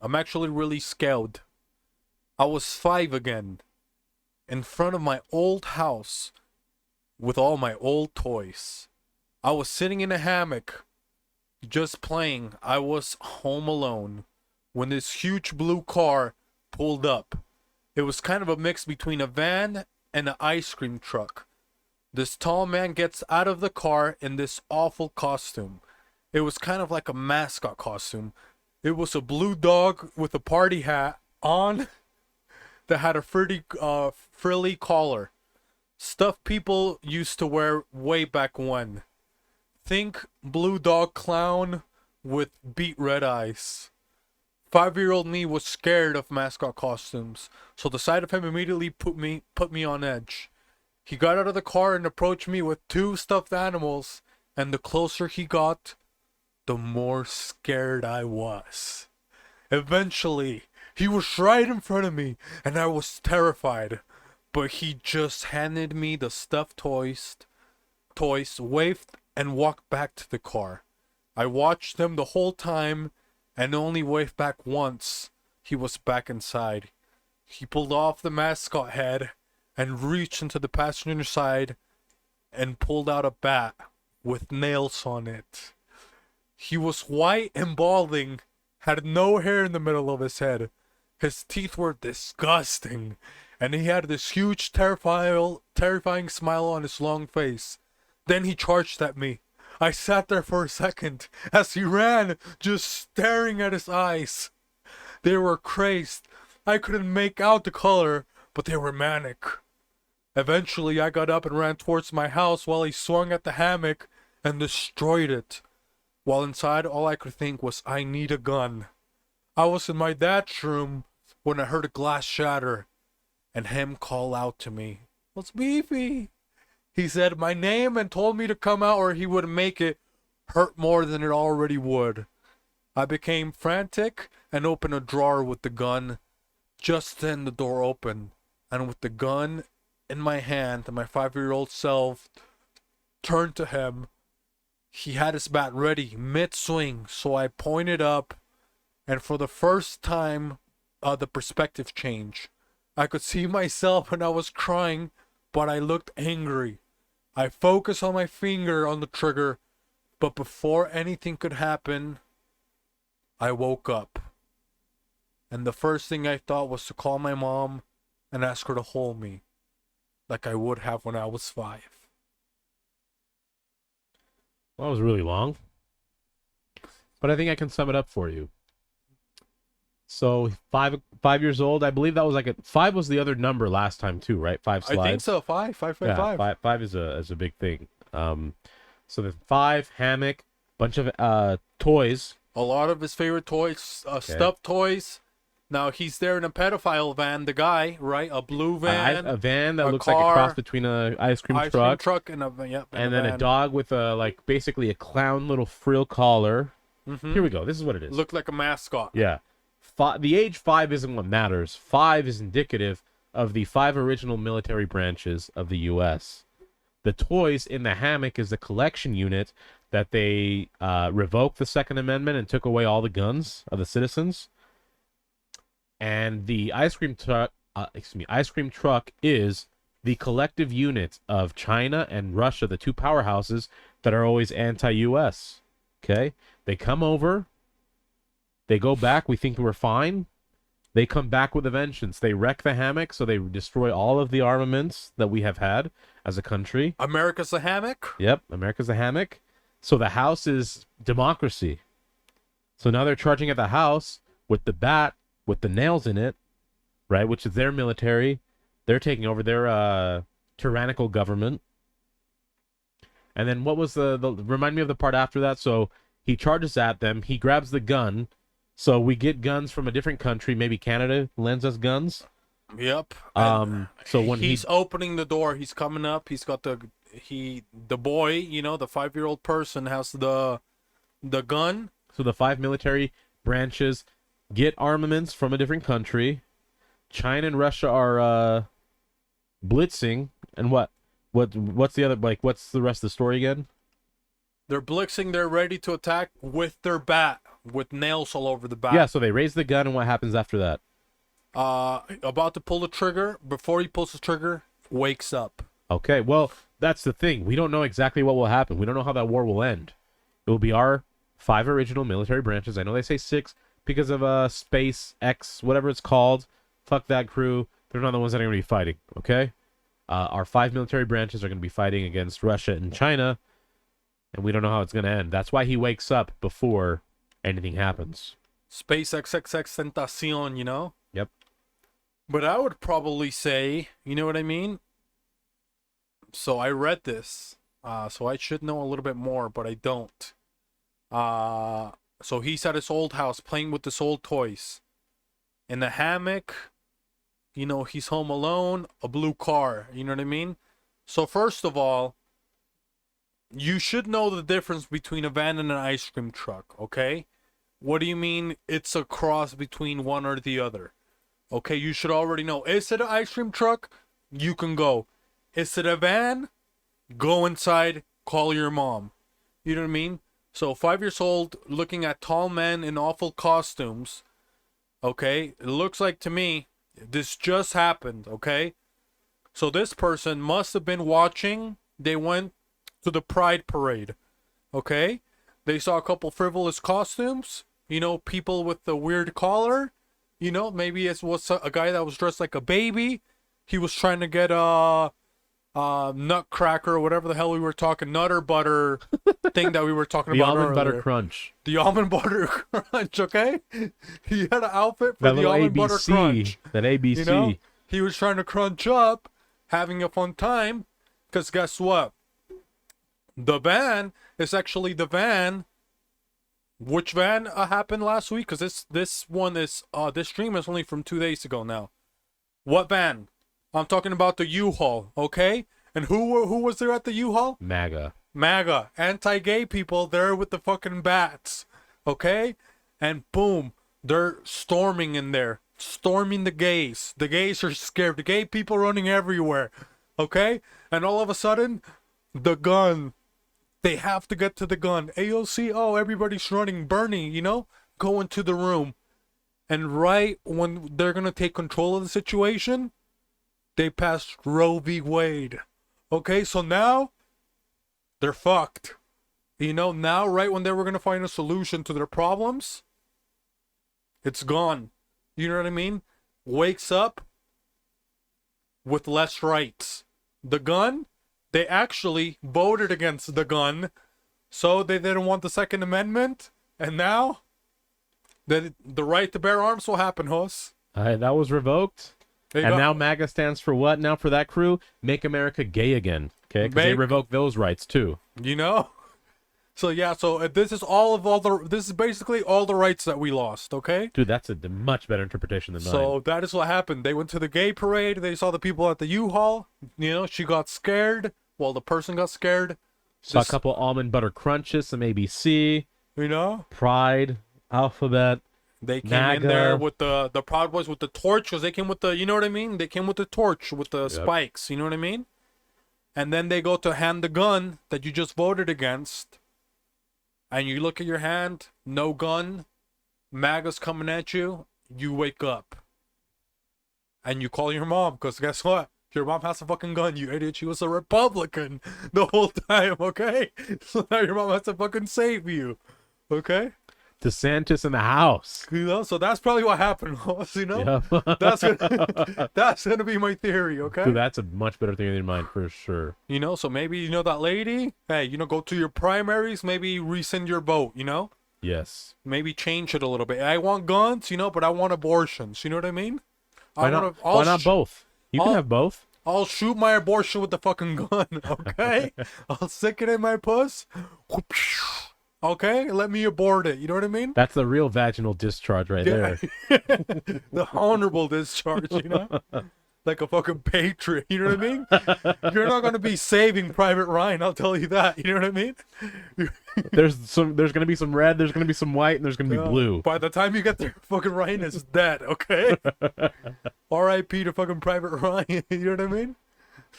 actually really scared. I was 5 again, in front of my old house, with all my old toys. I was sitting in a hammock, just playing. I was home alone when this huge blue car pulled up. It was kind of a mix between a van and an ice cream truck. This tall man gets out of the car in this awful costume. It was kind of like a mascot costume. It was a blue dog with a party hat on that had a frilly collar. Stuff people used to wear way back when. Think blue dog clown with beet red eyes. 5-year-old me was scared of mascot costumes, so the sight of him immediately put me on edge. He got out of the car and approached me with 2 stuffed animals, and the closer he got, the more scared I was. Eventually, he was right in front of me, and I was terrified. But he just handed me the stuffed toys, waved, and walked back to the car. I watched him the whole time, and only waved back once. He was back inside. He pulled off the mascot head and reached into the passenger side and pulled out a bat with nails on it. He was white and balding, had no hair in the middle of his head. His teeth were disgusting, and he had this huge, terrifying smile on his long face. Then he charged at me. I sat there for a second as he ran, just staring at his eyes. They were crazed. I couldn't make out the color, but they were manic. Eventually, I got up and ran towards my house while he swung at the hammock and destroyed it. While inside, all I could think was, I need a gun. I was in my dad's room when I heard a glass shatter and him call out to me. It's Beefy. He said my name and told me to come out or he would make it hurt more than it already would. I became frantic and opened a drawer with the gun. Just then the door opened, and with the gun in my hand, my 5-year-old self turned to him. He had his bat ready, mid-swing, so I pointed up, and for the first time, the perspective changed. I could see myself and I was crying, but I looked angry. I focused on my finger on the trigger, but before anything could happen, I woke up. And the first thing I thought was to call my mom and ask her to hold me, like I would have when I was 5. Well, that was really long, but I think I can sum it up for you. So 5 years old, I believe that was 5 was the other number last time too, right? 5 slides. I think so. 5. Yeah, five is a big thing. So the 5 hammock, bunch of toys. A lot of his favorite toys, Okay. stuffed toys. Now he's there in a pedophile van, the guy, right? A blue van, A van that a looks like a car, cross between an ice cream ice truck, cream truck, and a and then a van. dog with basically a clown little frill collar. Mhm. Here we go. This is what it is. Looked like a mascot. Yeah. The age 5 isn't what matters. 5 is indicative of the 5 original military branches of the U.S. The toys in the hammock is the collection unit that they revoked the Second Amendment and took away all the guns of the citizens. And the ice cream truck is the collective unit of China and Russia, the 2 powerhouses that are always anti-U.S. Okay? They come over. They go back. We think we're fine. They come back with a vengeance. They wreck the hammock, so they destroy all of the armaments that we have had as a country. America's a hammock? Yep, America's a hammock. So the house is democracy. So now they're charging at the house with the bat, with the nails in it, right, which is their military. They're taking over their tyrannical government. And then what was the remind me of the part after that? So he charges at them. He grabs the gun. So we get guns from a different country. Maybe Canada lends us guns. Yep. So when he's opening the door, he's coming up. He's got the boy, the 5-year-old person has the the gun. So the 5 military branches get armaments from a different country. China and Russia are blitzing, and what's the other, like, what's the rest of the story again? They're blitzing. They're ready to attack with their bat, with nails all over the bat. Yeah, so they raise the gun, and what happens after that? About to pull the trigger. Before he pulls the trigger, wakes up. Okay, well, that's the thing. We don't know exactly what will happen. We don't know how that war will end. It will be our 5 original military branches. I know they say 6 because of Space X, whatever it's called. Fuck that crew. They're not the ones that are going to be fighting, okay? Our 5 military branches are going to be fighting against Russia and China, and we don't know how it's going to end. That's why he wakes up before anything happens. Space XXX Tentacion, you know? Yep. But I would probably say, you know what I mean? So I read this, so I should know a little bit more, but I don't. So he's at his old house playing with his old toys. In the hammock, you know, he's home alone, a blue car, you know what I mean? So first of all, you should know the difference between a van and an ice cream truck, okay? What do you mean it's a cross between one or the other? Okay, you should already know. Is it an ice cream truck? You can go. Is it a van? Go inside, call your mom. You know what I mean? So 5 years old, looking at tall men in awful costumes. Okay, it looks like to me, this just happened, okay? So this person must have been watching. They went to the Pride Parade, okay? They saw a couple frivolous costumes. You know, people with the weird collar. You know, maybe it was a guy that was dressed like a baby. He was trying to get a nutcracker or whatever the hell we were talking, nutter butter thing that we were talking The about almond earlier. butter crunch. The almond butter crunch, okay? He had an outfit for That the little almond butter ABC. crunch. That ABC. You know, he was trying to crunch up, having a fun time, because guess what? The van is actually the van. Which van happened last week? Because this one is this stream is only from 2 days ago now. What van? I'm talking about the U-Haul, okay? And who was there at the U-Haul? MAGA, anti-gay people there with the fucking bats, okay? And boom, they're storming in there, storming the gays. The gays are scared. The gay people running everywhere, okay? And all of a sudden, the gun. They have to get to the gun. AOC, oh, everybody's running. Bernie, you know, go into the room. And right when they're going to take control of the situation, they passed Roe v. Wade. Okay, so now they're fucked. You know, now right when they were going to find a solution to their problems, it's gone. You know what I mean? Wakes up with less rights. The gun, they actually voted against the gun, so they didn't want the Second Amendment, and now the right to bear arms will happen, Hoss. That was revoked. And now MAGA stands for what now for that crew? Make America gay again. Okay, because they revoked those rights too. You know? So yeah, so this is basically all the rights that we lost, okay? Dude, that's a much better interpretation than mine. So that is what happened. They went to the gay parade. They saw the people at the U-Haul. You know, she got scared. Well, the person got scared. Saw a couple almond butter crunches, some ABC. You know? Pride, Alphabet. They came MAGA. in there with the Proud Boys with the torch, because they came with the, you know what I mean? They came with the torch, with the spikes, you know what I mean? And then they go to hand the gun that you just voted against. And you look at your hand, no gun, MAGA's coming at you, you wake up. And you call your mom, because guess what? Your mom has a fucking gun, you idiot. She was a Republican the whole time, okay? So now your mom has to fucking save you, okay? DeSantis in the house. You know, so that's probably what happened, you know? Yep. That's gonna be my theory, okay? Dude, that's a much better theory than mine for sure. You know, so maybe, you know, that lady, hey, you know, go to your primaries, maybe rescind your vote, you know? Yes. Maybe change it a little bit. I want guns, you know, but I want abortions, you know what I mean? Why not both? You can have both. I'll shoot my abortion with the fucking gun, okay? I'll stick it in my puss. Okay, let me abort it. You know what I mean? That's the real vaginal discharge right there. The honorable discharge, you know? like a fucking patriot. You know what I mean? You're not gonna be saving Private Ryan. I'll tell you that. You know what I mean? There's gonna be some red, there's gonna be some white, and there's gonna be blue. By the time you get there, fucking Ryan is dead. Okay. R.I.P. to fucking Private Ryan. You know what I mean?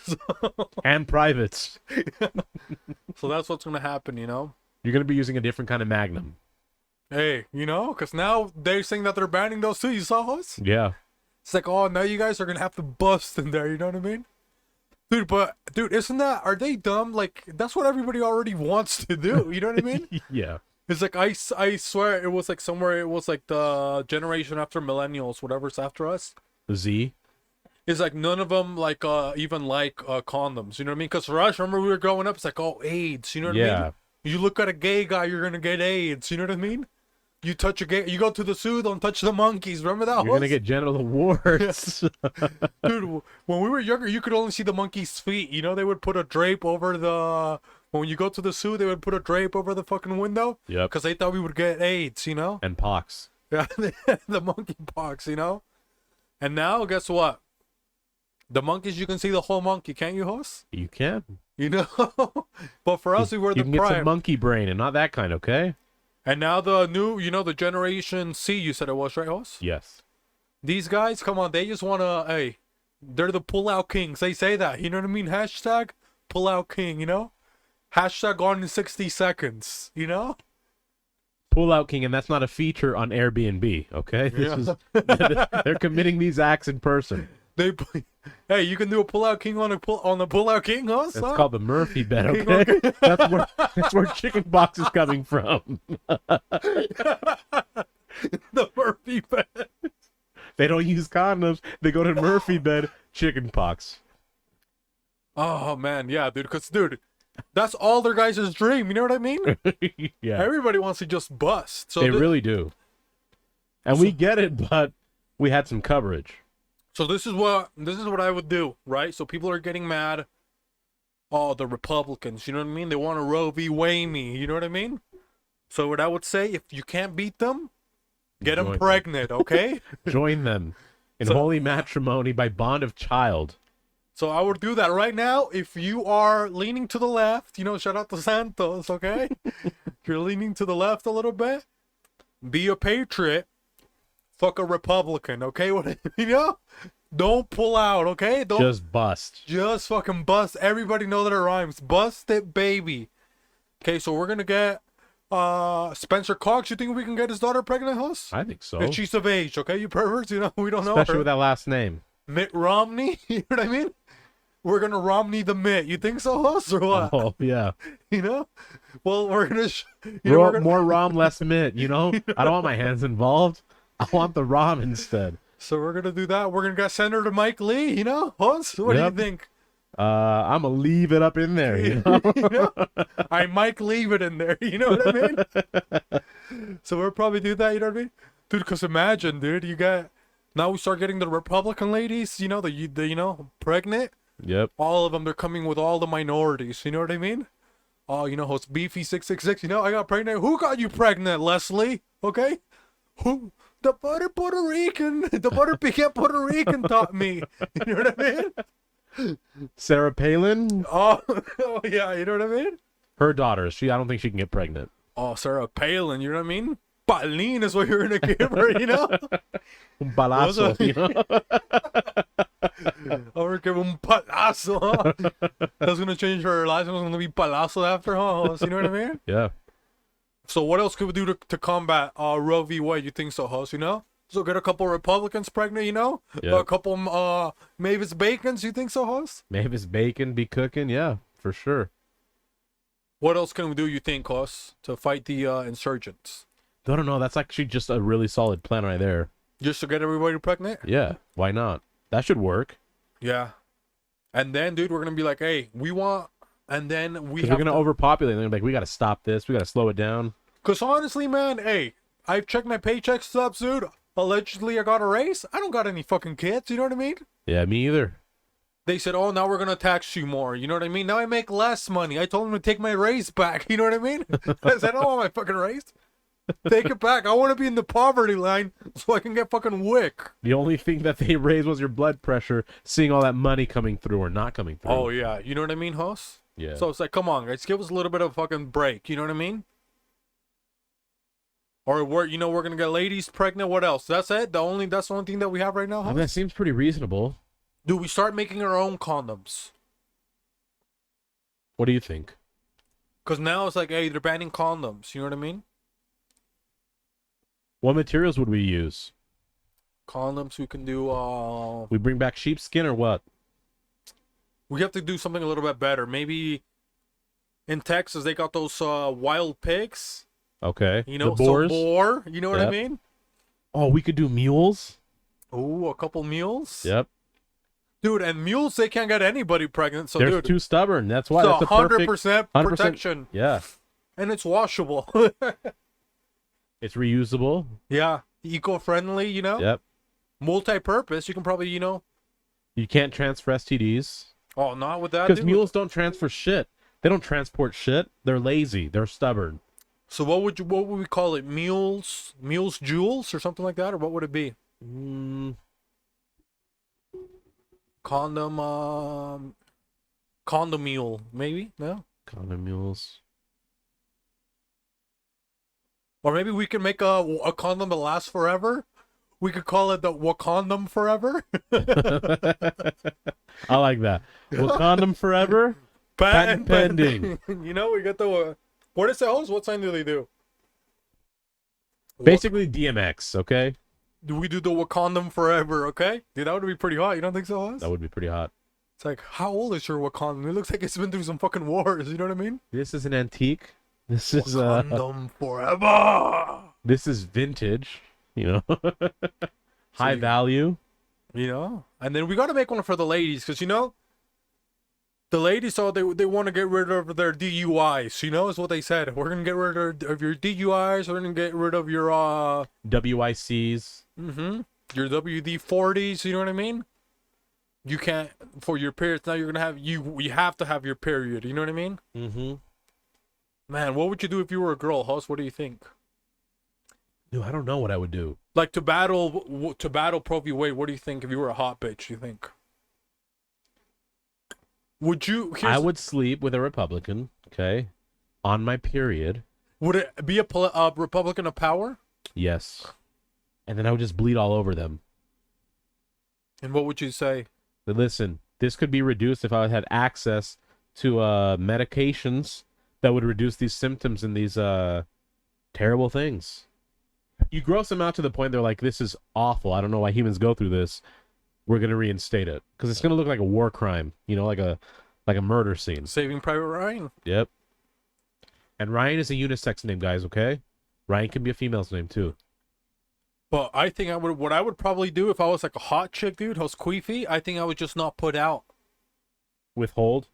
So, And privates. so that's what's gonna happen. You know. You're gonna be using a different kind of Magnum. Hey, you know, because now they're saying that they're banning those too. You saw us? Yeah. It's like, oh, now you guys are gonna have to bust in there. You know what I mean? Dude, isn't that? Are they dumb? Like, that's what everybody already wants to do. You know what I mean? Yeah. It's like I swear it was like somewhere it was like the generation after millennials, whatever's after us. Z. It's like none of them like even like condoms. You know what I mean? Because for us, remember we were growing up, it's like, oh, AIDS. You know what I mean? You look at a gay guy, you're gonna get AIDS. You know what I mean? You touch a gay, you go to the zoo, don't touch the monkeys. Remember that? You're gonna get genital warts. Dude, when we were younger, you could only see the monkey's feet. You know, they would put a drape over the. When you go to the zoo, they would put a drape over the fucking window. Yep. Because they thought we would get AIDS. You know. And pox. Yeah, the monkey pox. You know. And now, guess what? The monkeys, you can see the whole monkey, can't you, host? You can. You know. But for us, we were the prime. You can get some monkey brain, and not that kind, okay? And now the new, you know, the Generation C, you said it was, right, host? Yes. These guys, come on, they just want to, hey, they're the pull-out kings. They say that, you know what I mean? Hashtag pull-out king, you know? Hashtag gone in 60 seconds, you know? Pull out king, and that's not a feature on Airbnb, okay? They're committing these acts in person. Hey, you can do a pull-out king on a pull-out king, huh? It's called the Murphy bed, okay? That's where chicken pox is coming from. The Murphy bed. They don't use condoms. They go to Murphy bed, chicken pox. Oh man, yeah, dude. Because dude, that's all their guys' dream. You know what I mean? Yeah. Everybody wants to just bust. So they really do. And we get it, but we had some coverage. So this is what I would do, right? So people are getting mad. Oh, the Republicans, you know what I mean? They want to Roe v. Wade me, you know what I mean? So what I would say, if you can't beat them, get them pregnant, okay? Join them in holy matrimony by bond of child. So I would do that right now. If you are leaning to the left, you know, shout out to Santos, okay? If you're leaning to the left a little bit, be a patriot. Fuck a Republican, okay? You know? Don't pull out, okay? Don't just bust. Just fucking bust. Everybody know that it rhymes. Bust it, baby. Okay, so we're gonna get Spencer Cox. You think we can get his daughter pregnant, host? I think so. If she's of age, okay? You perverts, you know, we don't know Especially her. with that last name. Mitt Romney, you know what I mean? We're gonna Romney the Mitt. You think so, host, or what? Oh, yeah. You know? Well, we're gonna... More Rom, less Mitt, you know? I don't want my hands involved. I want the Rom instead. So we're gonna do that. We're gonna get Senator Mike Lee, you know? Host, what do you think? I'm gonna leave it up in there, you know? You know? I might leave it in there, you know what I mean? So we'll probably do that, you know what I mean? Dude, because imagine, dude, you got... Now we start getting the Republican ladies, you know, the you know, pregnant. Yep. All of them, they're coming with all the minorities, you know what I mean? Oh, you know, host Beefy 666, you know, I got pregnant. Who got you pregnant, Leslie? Okay? Who? The Puerto Rican, the pecan Puerto Rican taught me. You know what I mean? Sarah Palin? Oh, yeah, you know what I mean? Her daughter, I don't think she can get pregnant. Oh, Sarah Palin, you know what I mean? Palin is what you're gonna give her, you know? Un palazo, you know? Oh, we're giving un palazo, huh? That's gonna change her license. It's gonna be palazo after, huh? You know what I mean? Yeah. So what else could we do to combat Roe v. Wade? You think so, host? You know? So get a couple Republicans pregnant, you know? Yeah. A couple Mavis Bacons, you think so, host? Mavis Bacon be cooking, yeah, for sure. What else can we do, you think, host, to fight the insurgents? I don't know. That's actually just a really solid plan right there. Just to get everybody pregnant? Yeah, why not? That should work. Yeah. And then, dude, we're going to be like, hey, we want... And then we're going to overpopulate. And they're like, we got to stop this. We got to slow it down. Because honestly, man, hey, I've checked my paycheck stubs, dude. Allegedly, I got a raise. I don't got any fucking kids. You know what I mean? Yeah, me either. They said, oh, now we're going to tax you more. You know what I mean? Now I make less money. I told them to take my raise back. You know what I mean? I said, I don't want my fucking raise. Take it back. I want to be in the poverty line so I can get fucking wick. The only thing that they raised was your blood pressure, seeing all that money coming through or not coming through. Oh, yeah. You know what I mean, Hoss? Yeah. So it's like, come on, guys. Give us a little bit of a fucking break. You know what I mean? Or we're going to get ladies pregnant. What else? That's it? That's the only thing that we have right now, I Hoss? mean, that seems pretty reasonable. Do we start making our own condoms? What do you think? Because now it's like, hey, they're banning condoms. You know what I mean? What materials would we use? Condoms, we can do, We bring back sheepskin or what? we have to do something a little bit better. Maybe in Texas, they got those wild pigs. Okay. You know, the boars. so boar. You know what I Yep. mean? Oh, we could do mules. Ooh, a couple mules. Yep. Dude, and mules, they can't get anybody pregnant. So, They're dude, too stubborn. That's why. it's That's a perfect 100% 100%. protection. Yeah. And it's washable. It's reusable. Yeah. Eco-friendly, you know? Yep. Multi-purpose. You can probably, you know... You can't transfer STDs Oh, not with that, because dude. mules don't transfer shit. They don't transport shit. They're lazy. They're stubborn. So what would we call it? Mules jewels or something like that? Or what would it be? Condom mule, maybe? No? Condom mules. Or maybe we can make a condom that lasts forever. We could call it the WaCondom Forever. I like that. WaCondom Forever. Patent pending. You know, we got the... what is the host? What sign do they do? Basically DMX, okay? Do we do the WaCondom Forever, okay? Dude, that would be pretty hot. You don't think so, Hoss? That would be pretty hot. It's like, how old is your Wakandom? It looks like it's been through some fucking wars. You know what I mean? This is an antique. This is WaCondom Forever. This is vintage, you know. High value. You know? And then we got to make one for the ladies because, you know, the ladies, so they want to get rid of their DUIs, you know, is what they said. We're going to get rid of your DUIs. We're going to get rid of your, WICs. your WD-40s, you know what I mean? You can't, for your periods, now you're going to have, you have to have your period, you know what I mean? Man, what would you do if you were a girl, Hoss? What do you think? Dude, I don't know what I would do. Like to battle Pro V Wade, what do you think if you were a hot bitch, you think? Would you... I would sleep with a Republican, okay, on my period. Would it be a Republican of power? Yes. And then I would just bleed all over them. And what would you say? But listen, this could be reduced if I had access to medications that would reduce these symptoms and these terrible things. You gross them out to the point they're like, this is awful. I don't know why humans go through this. We're going to reinstate it. Because it's going to look like a war crime. You know, like a murder scene. Saving Private Ryan. Yep. And Ryan is a unisex name, guys, okay? Ryan can be a female's name, too. But I think what I would probably do if I was like a hot chick, dude, who's queefy, I think I would just not put out. Withhold?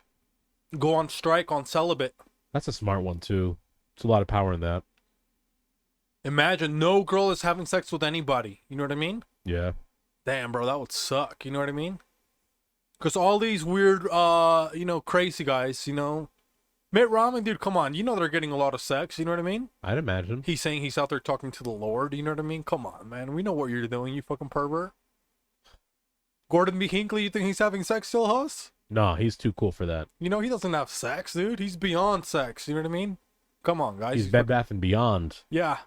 Go on strike on celibate. That's a smart one, too. There's a lot of power in that. Imagine no girl is having sex with anybody. You know what I mean? Yeah. Damn, bro, that would suck. You know what I mean? Because all these weird, you know, crazy guys, you know. Mitt Romney, dude, come on. You know they're getting a lot of sex. You know what I mean? I'd imagine. He's saying he's out there talking to the Lord. You know what I mean? Come on, man. We know what you're doing, you fucking pervert. Gordon B. Hinckley, you think he's having sex still, Huss? No, he's too cool for that. You know, he doesn't have sex, dude. He's beyond sex. You know what I mean? Come on, guys. He's Bed Bath & Beyond. Yeah.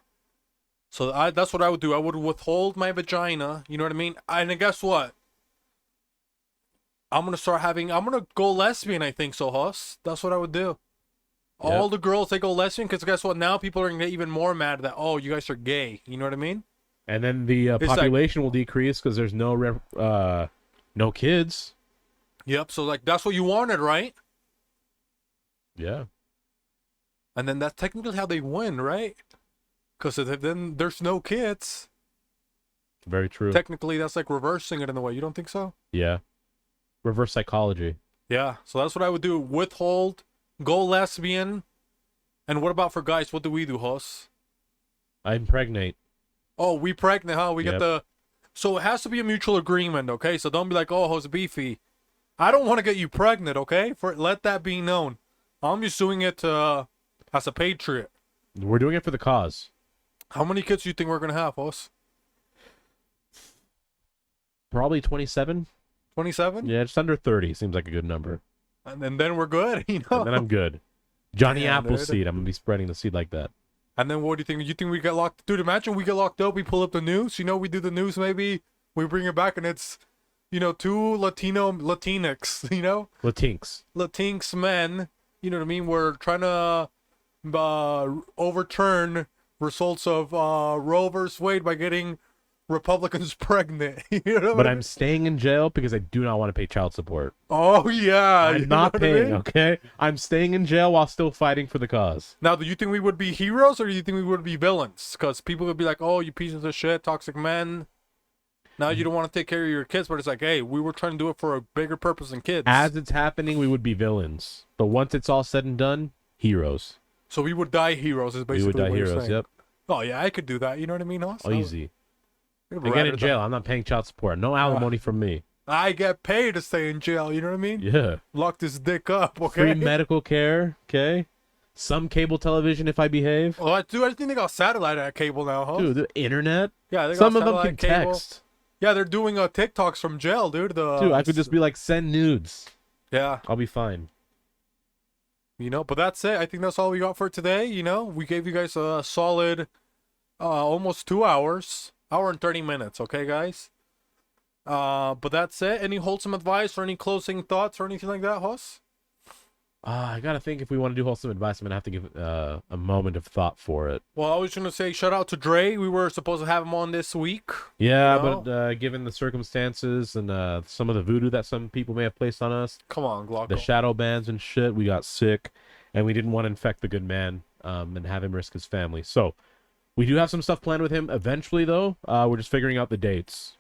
So that's what I would do. I would withhold my vagina. You know what I mean? And then guess what? I'm going to go lesbian, I think so, Huss. That's what I would do. Yep. All the girls, they go lesbian because guess what? Now people are going to get even more mad that, oh, you guys are gay. You know what I mean? And then the population will decrease because there's no kids. Yep. So, like, that's what you wanted, right? Yeah. And then that's technically how they win, right? Because then there's no kids. Very true. Technically, that's like reversing it in a way. You don't think so? Yeah. Reverse psychology. Yeah. So that's what I would do. Withhold, go lesbian. And what about for guys? What do we do, Huss? I impregnate. Oh, we pregnant, huh? We Yep. get the... So it has to be a mutual agreement, okay? So don't be like, oh, Huss Beefy. I don't want to get you pregnant, okay? Let that be known. I'm just doing it as a patriot. We're doing it for the cause. How many kids do you think we're gonna have, Hoss? Probably 27. 27? Yeah, just under 30 seems like a good number. And then we're good, you know? And then I'm good. Johnny Damn, Appleseed. I'm going to be spreading the seed like that. And then what do you think? You think we get locked? Dude, imagine we get locked up, we pull up the news, you know, we do the news maybe, we bring it back and it's, you know, two Latinx, you know? Latinx men, you know what I mean? We're trying to overturn results of Roe versus Wade by getting Republicans pregnant. You know But I'm staying in jail because I do not want to pay child support. Oh, yeah. I'm not paying, okay? I'm staying in jail while still fighting for the cause. Now, do you think we would be heroes or do you think we would be villains? Because people would be like, oh, you pieces of shit, toxic men. Now you don't want to take care of your kids, but it's like, hey, we were trying to do it for a bigger purpose than kids. As it's happening, we would be villains. But once it's all said and done, heroes. So we would die heroes is basically We would die what you're heroes, saying. yep. Oh, yeah, I could do that. You know what I mean, Hoss? Oh, easy. I'd I get rather in jail. I'm not paying child support. No alimony from me. I get paid to stay in jail. You know what I mean? Yeah. Lock this dick up, okay? Free medical care, okay? Some cable television if I behave. Oh, dude, I think they got satellite at cable now, huh? Dude, the internet. Yeah, they got Some of them satellite can cable. text. Yeah, they're doing TikToks from jail, dude. Dude, I could just be like, send nudes. Yeah. I'll be fine. You know, but that's it. I think that's all we got for today. You know, we gave you guys a solid almost 2 hours. Hour and 30 minutes, okay, guys? But that's it. Any wholesome advice or any closing thoughts or anything like that, Hoss? I gotta think if we want to do wholesome advice, I'm gonna have to give a moment of thought for it. Well, I was gonna say shout out to Dre. We were supposed to have him on this week. Yeah, You know? but given the circumstances and some of the voodoo that some people may have placed on us, Come on, Glocko. the shadow bans and shit, we got sick, and we didn't want to infect the good man and have him risk his family. So we do have some stuff planned with him eventually, though. We're just figuring out the dates.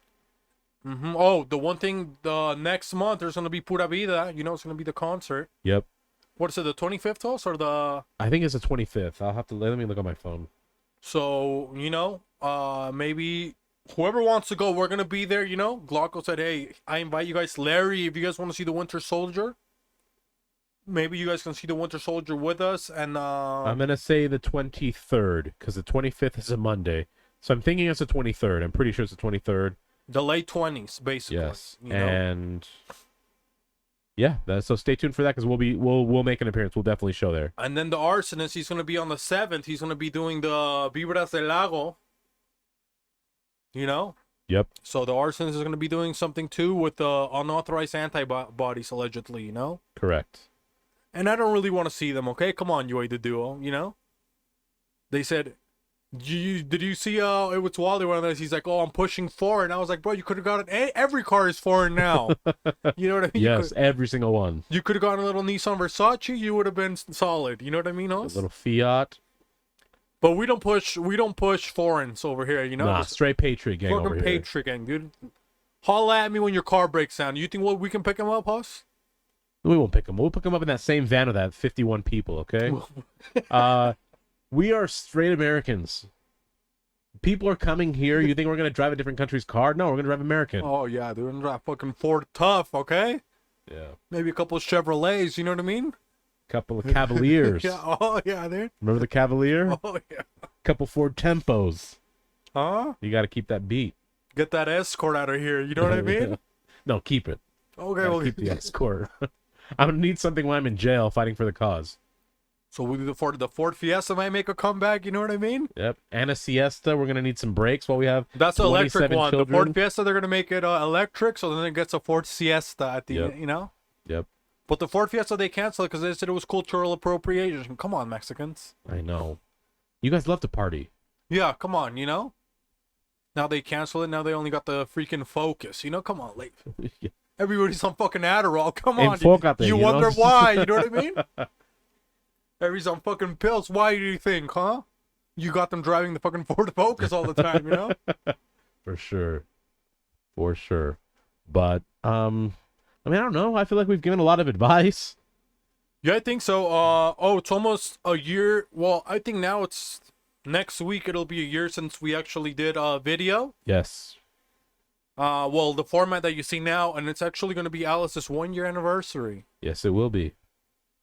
Mm-hmm. Oh, the one thing, the next month there's gonna be Pura Vida. You know, it's gonna be the concert. Yep. What is it, the 25th, Hoss, or the? I think it's the 25th. I'll have to let me look on my phone. So, you know, maybe whoever wants to go, we're going to be there, you know. Glocko said, hey, I invite you guys. Larry, if you guys want to see the Winter Soldier, maybe you guys can see the Winter Soldier with us. And I'm going to say the 23rd because the 25th is a Monday. So I'm thinking it's the 23rd. I'm pretty sure it's the 23rd. the late 20s, basically. Yes. You know? And yeah, so stay tuned for that because we'll make an appearance. We'll definitely show there. And then the arsonist, he's going to be on the 7th. He's going to be doing the Vibras del Lago. You know? Yep. So the arsonist is going to be doing something too with the unauthorized antibodies, allegedly, you know? Correct. And I don't really want to see them, okay? Come on, Yoy the Duo, you know? They said, did you see, it was Wally one of those, he's like, oh, I'm pushing foreign. I was like, bro, you could have gotten, every car is foreign now. You know what I mean? Yes, every single one. You could have gotten a little Nissan Versace, you would have been solid. You know what I mean, A Hoss? little Fiat. But we don't push foreigns over here, you know? Nah, Just straight Patriot gang over fucking here. Patriot gang, dude. Holla at me when your car breaks down. You think we can pick him up, Hoss? We won't pick them. We'll pick them up in that same van with that 51 people, okay? We are straight Americans. People are coming here. You think we're going to drive a different country's car? No, we're going to drive American. Oh, yeah, dude. I'm not fucking Ford tough, okay? Yeah. Maybe a couple of Chevrolets, you know what I mean? Couple of Cavaliers. Yeah, oh, yeah, dude. Remember the Cavalier? Oh, yeah. Couple Ford Tempos. Huh? You got to keep that beat. Get that escort out of here, you know what I mean? No, keep it. Okay, Gotta well, keep the escort. I'm going to need something when I'm in jail fighting for the cause. so we do the Ford Fiesta might make a comeback, you know what I mean? Yep. And a Siesta. We're going to need some brakes while we have That's the electric 27 one. children. The Ford Fiesta, they're going to make it electric, so then it gets a Ford Siesta at the Yep. end, you know? Yep. But the Ford Fiesta, they canceled because they said it was cultural appropriation. Come on, Mexicans. I know. You guys love to party. Yeah, come on, you know? Now they cancel it. Now they only got the freaking Focus. You know, come on, like Yeah. everybody's on fucking Adderall. Come on, Enfócate, you you know? wonder why? You know what I mean? Everybody's on fucking pills. Why do you think, huh? You got them driving the fucking Ford Focus all the time, you know? For sure. For sure. But, I mean, I don't know. I feel like we've given a lot of advice. Yeah, I think so. It's almost a year. Well, I think now it's next week. It'll be a year since we actually did a video. Yes. Well, the format that you see now, and it's actually going to be Alice's 1 year anniversary. Yes, it will be.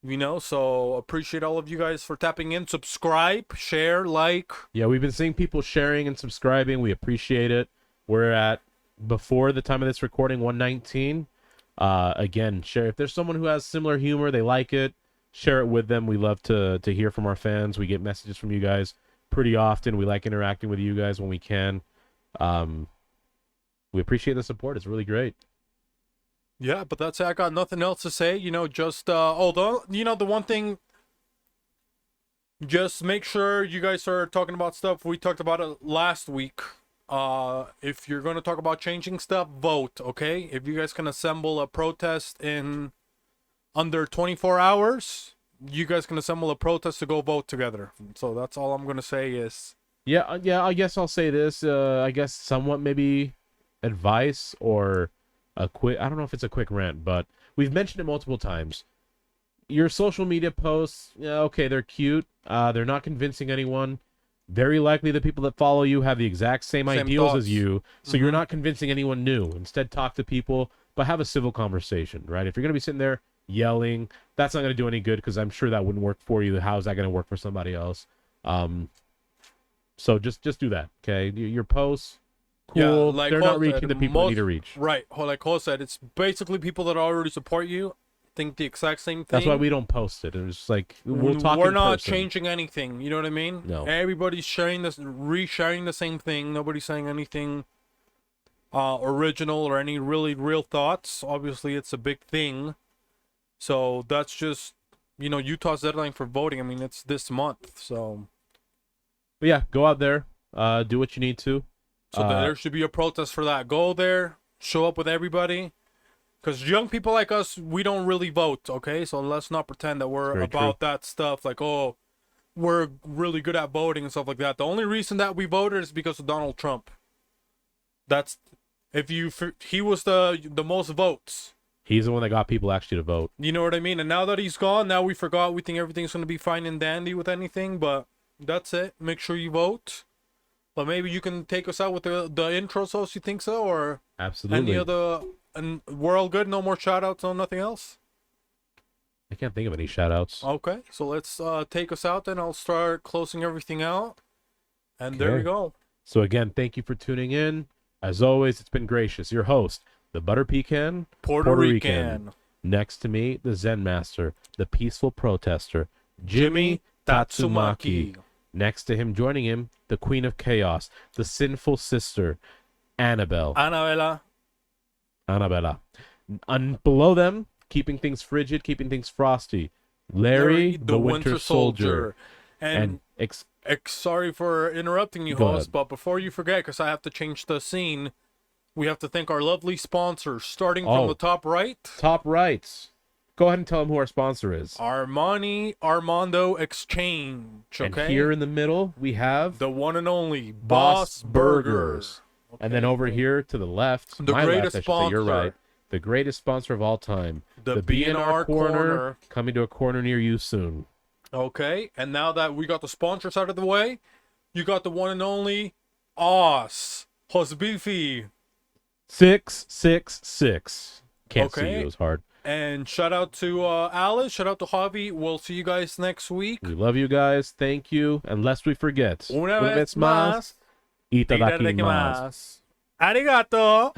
You know, so appreciate all of you guys for tapping in. Subscribe, share, like. Yeah, we've been seeing people sharing and subscribing. We appreciate it. We're at, before the time of this recording, 119. Again, share. If there's someone who has similar humor, they like it, share it with them. We love to hear from our fans. We get messages from you guys pretty often. We like interacting with you guys when we can. We appreciate the support. It's really great. Yeah, but that's it. I got nothing else to say. You know, just although the one thing, just make sure you guys are talking about stuff we talked about it last week. If you're going to talk about changing stuff, vote, okay? If you guys can assemble a protest in under 24 hours, you guys can assemble a protest to go vote together. So that's all I'm going to say is... Yeah, I guess I'll say this. I guess somewhat maybe advice or a quick... I don't know if it's a quick rant, but we've mentioned it multiple times. Your social media posts, yeah, okay, they're cute. They're not convincing anyone. Very likely the people that follow you have the exact same ideals thoughts as you, so you're not convincing anyone new. Instead, talk to people, but have a civil conversation, right? If you're going to be sitting there yelling, that's not going to do any good, because I'm sure that wouldn't work for you. How is that going to work for somebody else? So just do that, okay? Your posts, cool. Yeah, like they're Ho not reaching said, the people you need to reach. Right. Like Ho said, it's basically people that already support you, think the exact same thing. That's why we don't post it. It's like we'll talk. We're in not person. changing anything. You know what I mean? No. Everybody's sharing this, resharing the same thing. Nobody's saying anything original or any really real thoughts. Obviously, it's a big thing. So that's just, Utah's deadline for voting. I mean, it's this month. So. But yeah, go out there, do what you need to. So there should be a protest for that. Go there, show up with everybody. Because young people like us, we don't really vote, okay? So let's not pretend that we're about that stuff. Like, oh, we're really good at voting and stuff like that. The only reason that we voted is because of Donald Trump. He was the most votes. He's the one that got people actually to vote. You know what I mean? And now that he's gone, now we forgot. We think everything's going to be fine and dandy with anything. But that's it. Make sure you vote. But maybe you can take us out with the intro, so you think so? Or absolutely. Any other... And we're all good? No more shout-outs on nothing else? I can't think of any shout-outs. Okay, so let's take us out then. I'll start closing everything out. And there we go. So again, thank you for tuning in. As always, it's been gracious. Your host, the Butter Pecan, Puerto Rican. Next to me, the Zen Master, the Peaceful Protester, Jimmy Tatsumaki. Next to him, joining him, the Queen of Chaos, the Sinful Sister, Annabella. And below them, keeping things frigid, keeping things frosty, Larry the Winter Soldier. And sorry for interrupting you, host, but before you forget, because I have to change the scene, we have to thank our lovely sponsors, starting from the top right. Top right. Go ahead and tell them who our sponsor is. Armando Exchange, okay? And here in the middle, we have... the one and only Boss Burgers. Okay. And then over here to the left, the greatest sponsor. You're right. The greatest sponsor of all time. The B&R Corner. Coming to a corner near you soon. Okay, and now that we got the sponsors out of the way, you got the one and only Jos Beefy. 666. Can't see you, it was hard. And shout out to Alice, shout out to Javi. We'll see you guys next week. We love you guys. Thank you. And lest we forget, una vez más, itadakimasu. Arigato.